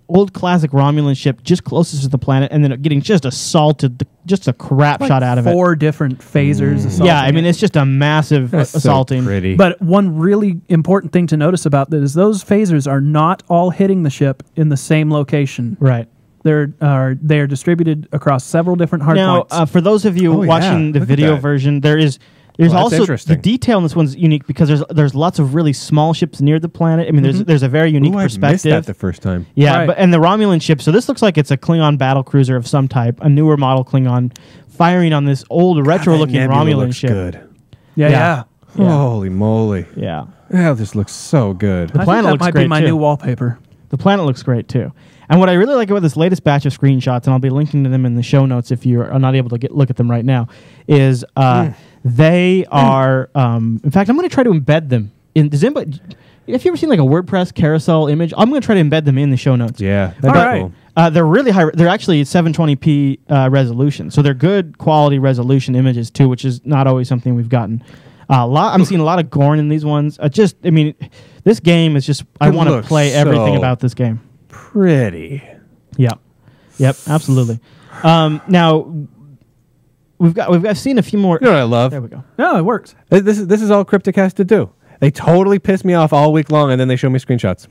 Speaker 2: old classic Romulan ship just closest to the planet, and then getting just assaulted, just a crap
Speaker 3: Like
Speaker 2: shot out of it.
Speaker 3: 4 different phasers. assaulting
Speaker 2: Yeah, I mean
Speaker 3: it.
Speaker 2: it's just a massive
Speaker 1: That's
Speaker 2: assaulting.
Speaker 1: so pretty.
Speaker 3: But one really important thing to notice about that is those phasers are not all hitting the ship in the same location.
Speaker 2: Right.
Speaker 3: They are distributed across several different hard
Speaker 2: Now,
Speaker 3: points.
Speaker 2: for those of you
Speaker 1: Oh, yeah.
Speaker 2: watching the
Speaker 1: Look at
Speaker 2: video
Speaker 1: that.
Speaker 2: version, there's
Speaker 1: that's
Speaker 2: also the
Speaker 1: interesting.
Speaker 2: detail in this one's unique because there's lots of really small ships near the planet. I mean, there's a very unique
Speaker 1: Ooh, I missed
Speaker 2: perspective.
Speaker 1: that the first time.
Speaker 2: Yeah,
Speaker 3: Right.
Speaker 2: and the Romulan ship. So this looks like it's a Klingon battle cruiser of some type, a newer model Klingon, firing on this old retro-looking
Speaker 1: That nebula
Speaker 2: Romulan
Speaker 1: looks
Speaker 2: ship.
Speaker 1: good.
Speaker 3: yeah.
Speaker 2: yeah.
Speaker 1: Holy moly.
Speaker 2: Yeah,
Speaker 1: Yeah, this looks so good.
Speaker 3: I think
Speaker 2: planet
Speaker 3: that
Speaker 2: looks
Speaker 3: might be
Speaker 2: great,
Speaker 3: my
Speaker 2: too.
Speaker 3: new wallpaper.
Speaker 2: the planet looks great too. And what I really like about this latest batch of screenshots, and I'll be linking to them in the show notes if you are not able to look at them right now, is they are. In fact, I'm going to try to embed them in. Does anybody? Have you ever seen like a WordPress carousel image? I'm going to try to embed them in the show notes.
Speaker 1: Yeah, that'd
Speaker 3: All
Speaker 1: be
Speaker 3: right.
Speaker 1: cool.
Speaker 2: They're really high. They're actually 720p resolution, so they're good quality resolution images too, which is not always something we've gotten. I'm seeing a lot of Gorn in these ones. This game is just. I
Speaker 1: It
Speaker 2: want to
Speaker 1: looks
Speaker 2: play everything
Speaker 1: so
Speaker 2: about this game.
Speaker 1: Pretty.
Speaker 2: Yep, absolutely. Now we've seen a few more.
Speaker 1: You know what I love?
Speaker 2: There we go.
Speaker 3: No, it works.
Speaker 1: This is all Cryptic has to do. They totally piss me off all week long, and then they show me screenshots.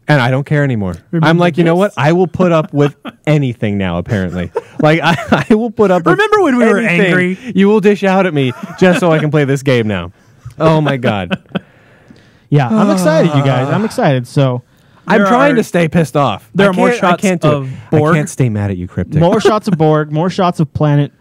Speaker 1: And I don't care anymore. I'm like, you know what? I will put up with anything now, apparently. Like, I will put up
Speaker 3: Remember
Speaker 1: with
Speaker 3: when we were
Speaker 1: anything
Speaker 3: angry?
Speaker 1: You will dish out at me just so I can play this game now. Oh, my God.
Speaker 2: Yeah, I'm excited, you guys. I'm excited. So
Speaker 1: I'm
Speaker 3: There
Speaker 1: trying
Speaker 3: are-
Speaker 1: to stay pissed off.
Speaker 3: there
Speaker 1: I
Speaker 3: are more
Speaker 1: can't-
Speaker 3: shots
Speaker 1: I can't do
Speaker 3: of
Speaker 1: it.
Speaker 3: Borg.
Speaker 1: I can't stay mad at you, Cryptic.
Speaker 2: more shots of Borg, more shots of planet.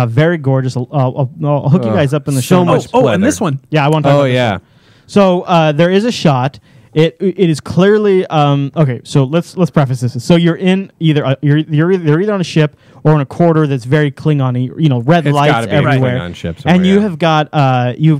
Speaker 2: Very gorgeous. I'll hook you guys up in the
Speaker 1: so
Speaker 2: show
Speaker 1: much
Speaker 2: notes.
Speaker 3: Oh,
Speaker 1: pleather.
Speaker 3: and this one.
Speaker 2: Yeah, I want to talk
Speaker 1: Oh,
Speaker 2: about this
Speaker 1: yeah.
Speaker 2: one. So there is a shot, It is clearly okay. So let's preface this. So you're in either you're either on a ship or in a quarter that's very Klingon-y. You know, red
Speaker 1: It's
Speaker 2: lights
Speaker 1: gotta be a
Speaker 2: everywhere.
Speaker 1: Klingon ship
Speaker 2: And
Speaker 1: somewhere,
Speaker 2: you
Speaker 1: yeah.
Speaker 2: have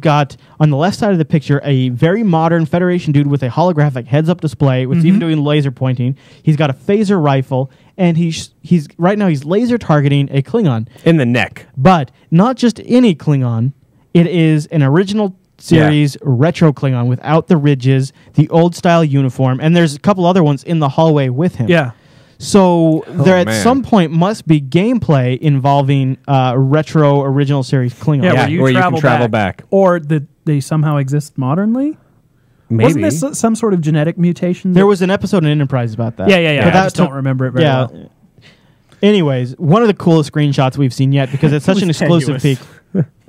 Speaker 2: got on the left side of the picture a very modern Federation dude with a holographic heads-up display, with even doing laser pointing. He's got a phaser rifle, and he's right now he's laser targeting a Klingon
Speaker 1: In the neck.
Speaker 2: but not just any Klingon. It is an original series retro Klingon without the ridges, the old style uniform, and there's a couple other ones in the hallway with him.
Speaker 3: Yeah.
Speaker 2: So there at
Speaker 1: man.
Speaker 2: some point must be gameplay involving retro original series Klingon.
Speaker 3: Yeah,
Speaker 1: Yeah,
Speaker 3: where you
Speaker 1: can travel back.
Speaker 3: Or that they somehow exist modernly.
Speaker 1: Maybe.
Speaker 3: Wasn't this some sort of genetic mutation?
Speaker 2: There was an episode in Enterprise about that.
Speaker 3: Yeah.
Speaker 2: But
Speaker 3: I just don't remember it very well.
Speaker 2: Anyways, one of the coolest screenshots we've seen yet because it's such an exclusive peek.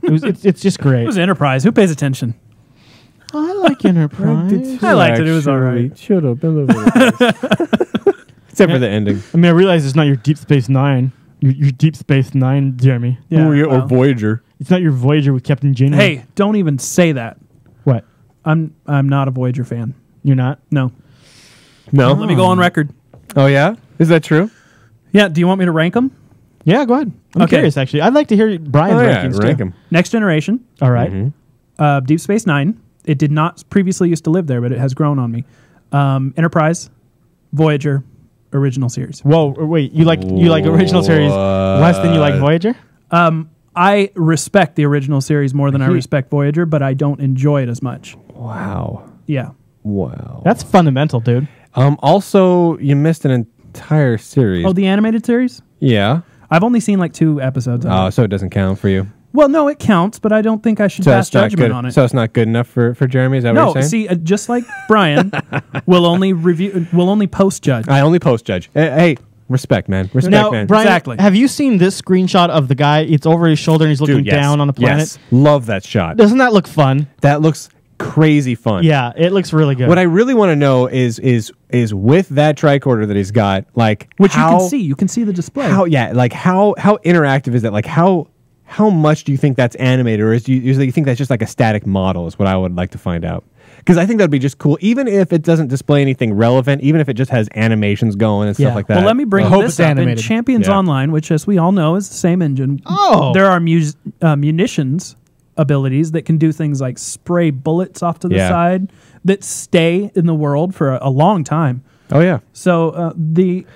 Speaker 2: It's just great.
Speaker 3: It was Enterprise. Who pays attention?
Speaker 2: I like Enterprise.
Speaker 3: I liked it. It was all right.
Speaker 1: Shut up. Except for the ending.
Speaker 2: I mean, I realize it's not your Deep Space Nine. Your Deep Space Nine, Jeremy.
Speaker 3: Yeah,
Speaker 1: or
Speaker 3: well.
Speaker 1: Voyager.
Speaker 2: It's not your Voyager with Captain Janeway.
Speaker 3: Hey, don't even say that.
Speaker 2: What?
Speaker 3: I'm not a Voyager fan.
Speaker 2: You're not?
Speaker 3: No.
Speaker 1: No.
Speaker 3: Let me go on record.
Speaker 1: Oh, yeah? Is that true?
Speaker 3: Yeah. Do you want me to rank them?
Speaker 2: Yeah, go ahead. I'm
Speaker 3: Okay.
Speaker 2: curious, actually. I'd like to hear Brian's rankings,
Speaker 1: rank
Speaker 2: too.
Speaker 1: them.
Speaker 3: Next Generation,
Speaker 2: All right.
Speaker 3: Deep Space Nine. It did not previously used to live there, but it has grown on me. Enterprise, Voyager, original series.
Speaker 2: Whoa, wait. You like original series less than you like Voyager?
Speaker 3: I respect the original series more than I respect Voyager, but I don't enjoy it as much.
Speaker 1: Wow.
Speaker 3: Yeah.
Speaker 1: Wow.
Speaker 2: That's fundamental, dude.
Speaker 1: Also, you missed an entire series.
Speaker 3: Oh, the animated series?
Speaker 1: yeah.
Speaker 3: I've only seen like 2 episodes of
Speaker 1: Oh,
Speaker 3: it.
Speaker 1: so it doesn't count for you.
Speaker 3: Well, no, it counts, but I don't think I should pass
Speaker 1: it's not
Speaker 3: judgment
Speaker 1: good.
Speaker 3: on it.
Speaker 1: So it's not good enough for Jeremy. Is that what
Speaker 3: No,
Speaker 1: you're saying?
Speaker 3: see, just like Brian, we'll only post judge.
Speaker 1: I only post judge. Hey, respect, man. Respect,
Speaker 2: Now,
Speaker 1: man.
Speaker 2: Brian,
Speaker 3: Exactly.
Speaker 2: have you seen this screenshot of the guy? It's over his shoulder and he's looking
Speaker 1: Dude, yes.
Speaker 2: down on a planet.
Speaker 1: Yes. Love that shot.
Speaker 2: Doesn't that look fun?
Speaker 1: That looks crazy fun.
Speaker 2: Yeah, it looks really good.
Speaker 1: What I really want to know is with that tricorder that he's got, like
Speaker 3: Which
Speaker 1: how,
Speaker 3: you can see the display.
Speaker 1: how interactive is that? Like how much do you think that's animated, or do you think that's just like a static model? Is what I would like to find out. Because I think that'd be just cool, even if it doesn't display anything relevant, even if it just has animations going and stuff like that.
Speaker 3: Well, let me bring
Speaker 2: hope
Speaker 3: this
Speaker 2: it's
Speaker 3: up. In
Speaker 2: animated.
Speaker 3: Champions
Speaker 1: Yeah.
Speaker 3: Online, which, as we all know, is the same engine.
Speaker 2: Oh.
Speaker 3: There are munitions abilities that can do things like spray bullets off to the
Speaker 1: Yeah.
Speaker 3: side that stay in the world for a long time.
Speaker 1: Oh yeah.
Speaker 3: So the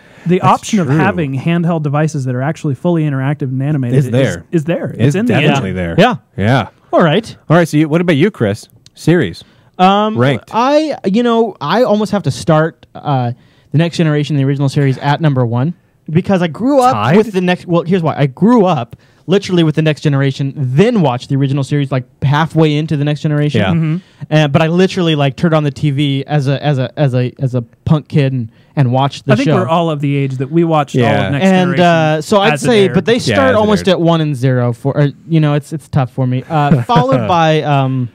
Speaker 3: option of
Speaker 1: true.
Speaker 3: having handheld devices that are actually fully interactive and animated
Speaker 1: Is there.
Speaker 3: Is there.
Speaker 1: It's
Speaker 3: in the
Speaker 1: definitely
Speaker 3: engine.
Speaker 1: there.
Speaker 2: Yeah.
Speaker 1: Yeah.
Speaker 2: All right.
Speaker 1: All right. So what about you, Chris? Series. Ranked.
Speaker 2: I almost have to start the Next Generation, the original series, at number 1 because I grew up
Speaker 1: Tied?
Speaker 2: with the next. Well, here's why: I grew up literally with the Next Generation, then watched the original series like halfway into the Next Generation.
Speaker 1: Yeah.
Speaker 2: But I literally like turned on the TV as a punk kid and watched the
Speaker 3: I think
Speaker 2: show.
Speaker 3: we're all of the age that we watched all
Speaker 1: Yeah.
Speaker 3: of Next
Speaker 2: And
Speaker 3: Generation.
Speaker 2: so I'd
Speaker 3: as it
Speaker 2: say,
Speaker 3: aired.
Speaker 2: but they
Speaker 1: as
Speaker 2: start
Speaker 1: it
Speaker 2: almost
Speaker 1: aired.
Speaker 2: at 1 and 0 for it's tough for me. Followed by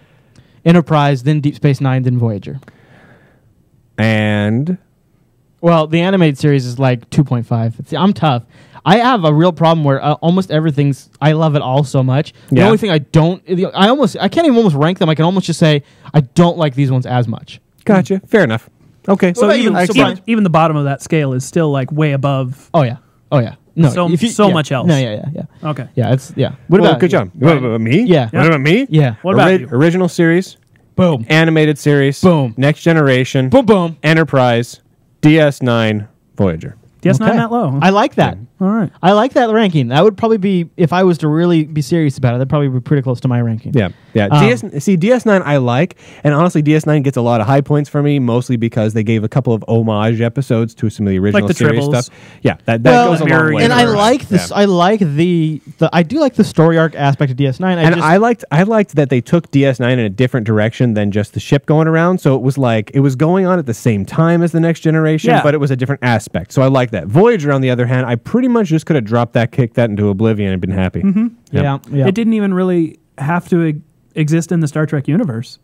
Speaker 2: Enterprise, then Deep Space Nine, then Voyager.
Speaker 1: And
Speaker 2: Well, the animated series is like 2.5. I'm tough. I have a real problem where almost everything's. I love it all so much. The
Speaker 1: Yeah.
Speaker 2: only thing I don't. I can't even almost rank them. I can almost just say I don't like these ones as much.
Speaker 1: gotcha. Fair enough. Okay.
Speaker 3: so
Speaker 2: about
Speaker 3: even,
Speaker 2: you? So
Speaker 3: even,
Speaker 2: Brian?
Speaker 3: even the bottom of that scale is still like way above.
Speaker 2: Oh yeah. No,
Speaker 3: So-
Speaker 2: if you-
Speaker 3: so
Speaker 2: yeah.
Speaker 3: much else.
Speaker 2: No, yeah.
Speaker 3: Okay.
Speaker 2: Yeah, it's yeah. What
Speaker 1: Well,
Speaker 2: about
Speaker 1: good
Speaker 2: you?
Speaker 1: job. What about me?
Speaker 2: Yeah.
Speaker 1: What about me?
Speaker 2: Yeah.
Speaker 3: What about you?
Speaker 1: Original series,
Speaker 2: Boom.
Speaker 1: animated series,
Speaker 2: Boom.
Speaker 1: Next Generation,
Speaker 2: Boom. Boom.
Speaker 1: Enterprise, DS9, Voyager.
Speaker 3: DS9
Speaker 2: Okay.
Speaker 3: that low.
Speaker 2: I like that.
Speaker 3: All right.
Speaker 2: I like that ranking. That would probably be, if I was to really be serious about it, that'd probably be pretty close to my ranking.
Speaker 1: Yeah, yeah. DS9 I like, and honestly, DS9 gets a lot of high points for me, mostly because they gave a couple of homage episodes to some of the original
Speaker 3: the
Speaker 1: series
Speaker 3: Tribbles.
Speaker 1: stuff. Yeah, that
Speaker 2: Well,
Speaker 1: goes a long way.
Speaker 2: And
Speaker 1: for
Speaker 2: I
Speaker 1: us.
Speaker 2: like this.
Speaker 1: Yeah.
Speaker 2: I like the I do like the story arc aspect of DS9.
Speaker 1: I liked that they took DS9 in a different direction than just the ship going around. So it was like it was going on at the same time as the Next Generation,
Speaker 3: Yeah.
Speaker 1: but it was a different aspect. So I like that. Voyager, on the other hand, I pretty much just could have dropped that, kicked that into oblivion, and been happy.
Speaker 2: yeah.
Speaker 3: It didn't even really have to exist in the Star Trek universe.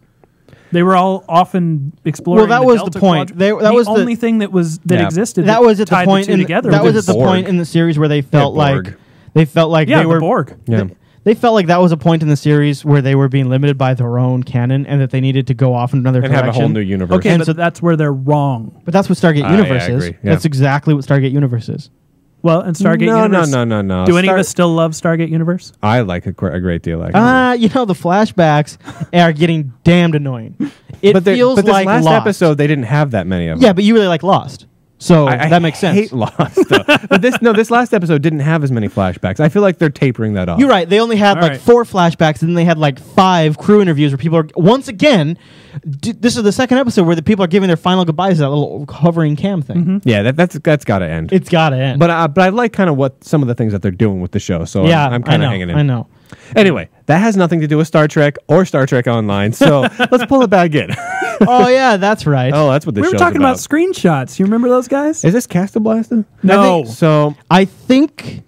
Speaker 3: They were all often exploring.
Speaker 2: Well, that
Speaker 3: the
Speaker 2: was
Speaker 3: Delta
Speaker 2: the point.
Speaker 3: Quadrant.
Speaker 2: that was the
Speaker 3: only thing that
Speaker 1: Yeah.
Speaker 3: existed.
Speaker 2: that was at the
Speaker 3: tied
Speaker 2: point
Speaker 3: two
Speaker 2: in
Speaker 3: together.
Speaker 2: that was
Speaker 1: the
Speaker 2: at the
Speaker 1: Borg.
Speaker 2: point in the series where they felt
Speaker 1: Borg.
Speaker 2: like they
Speaker 3: yeah,
Speaker 2: were
Speaker 3: the Borg.
Speaker 1: Yeah.
Speaker 2: They felt like that was a point in the series where they were being limited by their own canon and that they needed to go off in another direction.
Speaker 1: And have a whole new universe.
Speaker 3: Okay, but that's where they're wrong.
Speaker 2: But that's what Stargate Universe is.
Speaker 1: Yeah.
Speaker 2: That's exactly what Stargate Universe is.
Speaker 3: Well, and Stargate Universe...
Speaker 1: No.
Speaker 3: Do any of us still love Stargate Universe?
Speaker 1: I like a great deal, actually.
Speaker 2: You know, the flashbacks are getting damned annoying. It feels
Speaker 1: this
Speaker 2: like
Speaker 1: last
Speaker 2: Lost.
Speaker 1: episode, they didn't have that many of them.
Speaker 2: Yeah, but you really like Lost. So that makes sense.
Speaker 1: I hate Lost, though. But this last episode didn't have as many flashbacks. I feel like they're tapering that off.
Speaker 2: You're right. They only had 4 flashbacks, and then they had 5 crew interviews where people are, once again, this is the second episode where the people are giving their final goodbyes to that little hovering cam thing.
Speaker 1: Mm-hmm. Yeah, that's got to end.
Speaker 2: It's got to end.
Speaker 1: But I like kind of what some of the things that they're doing with the show, so
Speaker 2: yeah,
Speaker 1: I'm kind of hanging in.
Speaker 2: I know.
Speaker 1: Anyway, that has nothing to do with Star Trek or Star Trek Online, so let's pull it back in.
Speaker 2: Oh, yeah, that's right.
Speaker 1: Oh, that's what this
Speaker 3: We
Speaker 1: show's
Speaker 3: were talking about screenshots. You remember those guys?
Speaker 1: Is this Castablaster?
Speaker 3: No.
Speaker 2: I think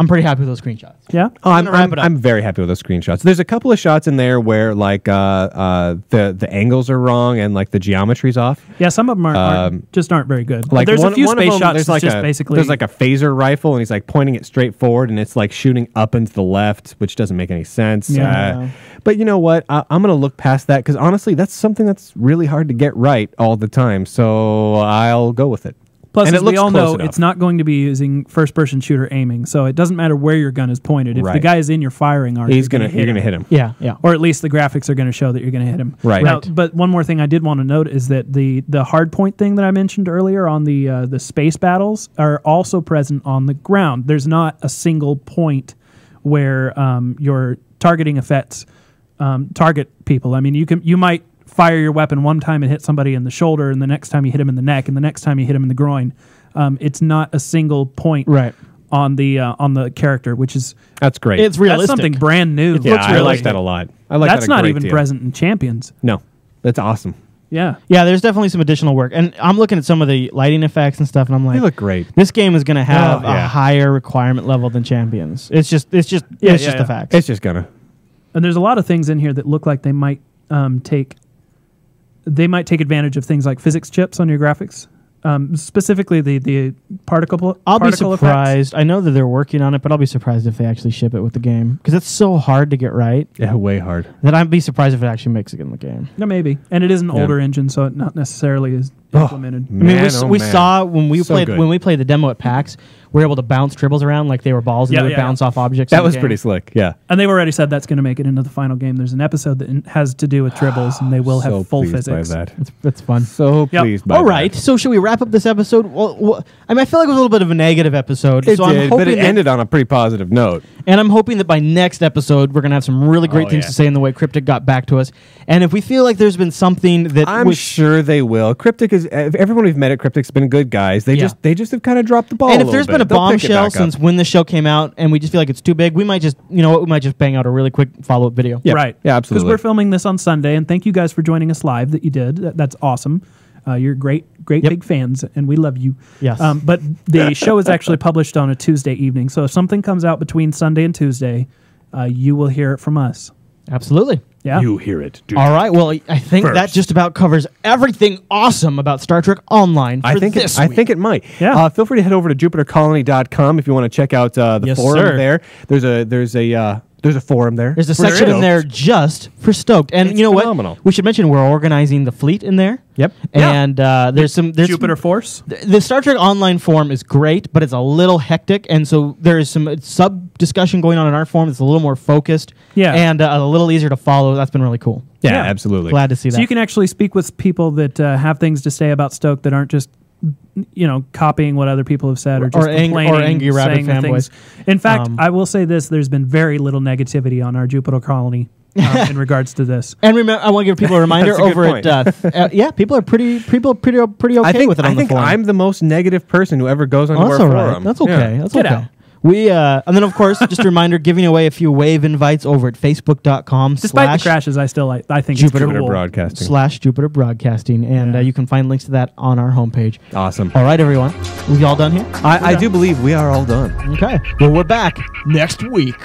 Speaker 2: I'm pretty happy with those screenshots.
Speaker 3: Yeah?
Speaker 1: Oh, I'm very happy with those screenshots. There's a couple of shots in there where the angles are wrong and the geometry's off.
Speaker 3: Yeah, some of them aren't very good. There's
Speaker 1: one,
Speaker 3: a few
Speaker 1: one
Speaker 3: space
Speaker 1: of them,
Speaker 3: shots
Speaker 1: there's
Speaker 3: that's just basically...
Speaker 1: There's a phaser rifle and he's pointing it straight forward and it's shooting up and to the left, which doesn't make any sense.
Speaker 2: Yeah.
Speaker 1: But you know what? I'm going to look past that because honestly, that's something that's really hard to get right all the time. So I'll go with it.
Speaker 3: Plus,
Speaker 1: and
Speaker 3: as we all know, it's not going to be using first-person shooter aiming, so it doesn't matter where your gun is pointed. If the guy is in your firing arc,
Speaker 1: you're going to hit him.
Speaker 2: Yeah.
Speaker 3: Or at least the graphics are going to show that you're going to hit him.
Speaker 1: Right.
Speaker 3: Now, but one more thing I did want to note is that the hard point thing that I mentioned earlier on the space battles are also present on the ground. There's not a single point where your targeting effects target people. I mean, you might fire your weapon one time and hit somebody in the shoulder, and the next time you hit him in the neck, and the next time you hit him in the groin. It's not a single point on the character, which is
Speaker 1: that's great.
Speaker 2: It's realistic.
Speaker 3: That's something brand new.
Speaker 1: I like that a lot. I like
Speaker 3: that's
Speaker 1: that a
Speaker 3: not
Speaker 1: great
Speaker 3: even
Speaker 1: deal.
Speaker 3: present in Champions.
Speaker 1: No, that's awesome.
Speaker 3: Yeah.
Speaker 2: There's definitely some additional work, and I'm looking at some of the lighting effects and stuff, and I'm like,
Speaker 1: they look great.
Speaker 2: This game is going to have a higher requirement level than Champions. It's just a fact.
Speaker 1: It's just gonna.
Speaker 3: And there's a lot of things in here that look like they might take advantage of things like physics chips on your graphics, specifically the particle.
Speaker 2: I'll be surprised. I know that they're working on it, but I'll be surprised if they actually ship it with the game because it's so hard to get right.
Speaker 1: Yeah, way hard.
Speaker 2: That I'd be surprised if it actually makes it in the game.
Speaker 3: No, maybe. And it is an older engine, so it not necessarily is implemented.
Speaker 2: We saw when we played the demo at PAX, we were able to bounce tribbles around like they were balls and they would bounce off objects.
Speaker 1: That was pretty slick. Yeah.
Speaker 3: And they've already said that's going to make it into the final game. There's an episode that has to do with tribbles, and they will have full physics.
Speaker 1: By that.
Speaker 2: That's fun.
Speaker 1: So pleased by that.
Speaker 2: All right. So should we wrap up this episode? Well, I feel like it was a little bit of a negative episode.
Speaker 1: It did, but it ended on a pretty positive note.
Speaker 2: And I'm hoping that by next episode, we're going to have some really great things to say in the way Cryptic got back to us. And if we feel like there's been something that...
Speaker 1: I'm sure they will. Cryptic is... Everyone we've met at Cryptic's been good guys. They just have kind of dropped the ball
Speaker 2: and
Speaker 1: a
Speaker 2: if there's been a bombshell since when the show came out and we just feel like it's too big, we might just... You know what? We might just bang out a really quick follow-up video.
Speaker 1: Yeah.
Speaker 3: Right.
Speaker 1: Yeah, absolutely.
Speaker 3: Because we're filming this on Sunday, and thank you guys for joining us live that you did. That's awesome. You're great big fans, and we love you.
Speaker 2: Yes.
Speaker 3: But the show is actually published on a Tuesday evening, so if something comes out between Sunday and Tuesday, you will hear it from us.
Speaker 2: Absolutely.
Speaker 3: Yeah.
Speaker 1: You hear it.
Speaker 2: All right. Well, I think that just about covers everything awesome about Star Trek Online for this week.
Speaker 1: I think it might.
Speaker 3: Yeah.
Speaker 1: Feel free to head over to JupiterColony.com if you want to check out the forum there. There's a forum there.
Speaker 2: There's a section in there just for Stoked. And
Speaker 1: it's
Speaker 2: you know
Speaker 1: phenomenal.
Speaker 2: What? We should mention we're organizing the fleet in there.
Speaker 1: Yep.
Speaker 2: And there's
Speaker 3: Jupiter Force.
Speaker 2: The Star Trek Online forum is great, but it's a little hectic. And so there is some sub-discussion going on in our forum that's a little more focused and a little easier to follow. That's been really cool.
Speaker 1: Yeah, absolutely.
Speaker 2: Glad to see that.
Speaker 3: So you can actually speak with people that have things to say about Stoked that aren't just copying what other people have said or just complaining
Speaker 2: or angry rabbit
Speaker 3: fanboys. In fact, I will say this: there's been very little negativity on our Jupiter Colony in regards to this.
Speaker 2: And remember, I want to give people a reminder over at people are pretty okay with it on the forum.
Speaker 1: I'm the most negative person who ever goes on our forum.
Speaker 2: Right. That's okay.
Speaker 1: Yeah.
Speaker 2: That's okay. Out. And then of course, just a reminder, giving away a few wave invites over at facebook.com.
Speaker 3: Despite the crashes, I think
Speaker 1: Jupiter
Speaker 3: it's cool.
Speaker 1: Broadcasting
Speaker 2: /Jupiter Broadcasting, and you can find links to that on our homepage.
Speaker 1: Awesome.
Speaker 2: All right, everyone, we all done here?
Speaker 1: I do believe we are all done.
Speaker 2: Okay. Well, we're back next week.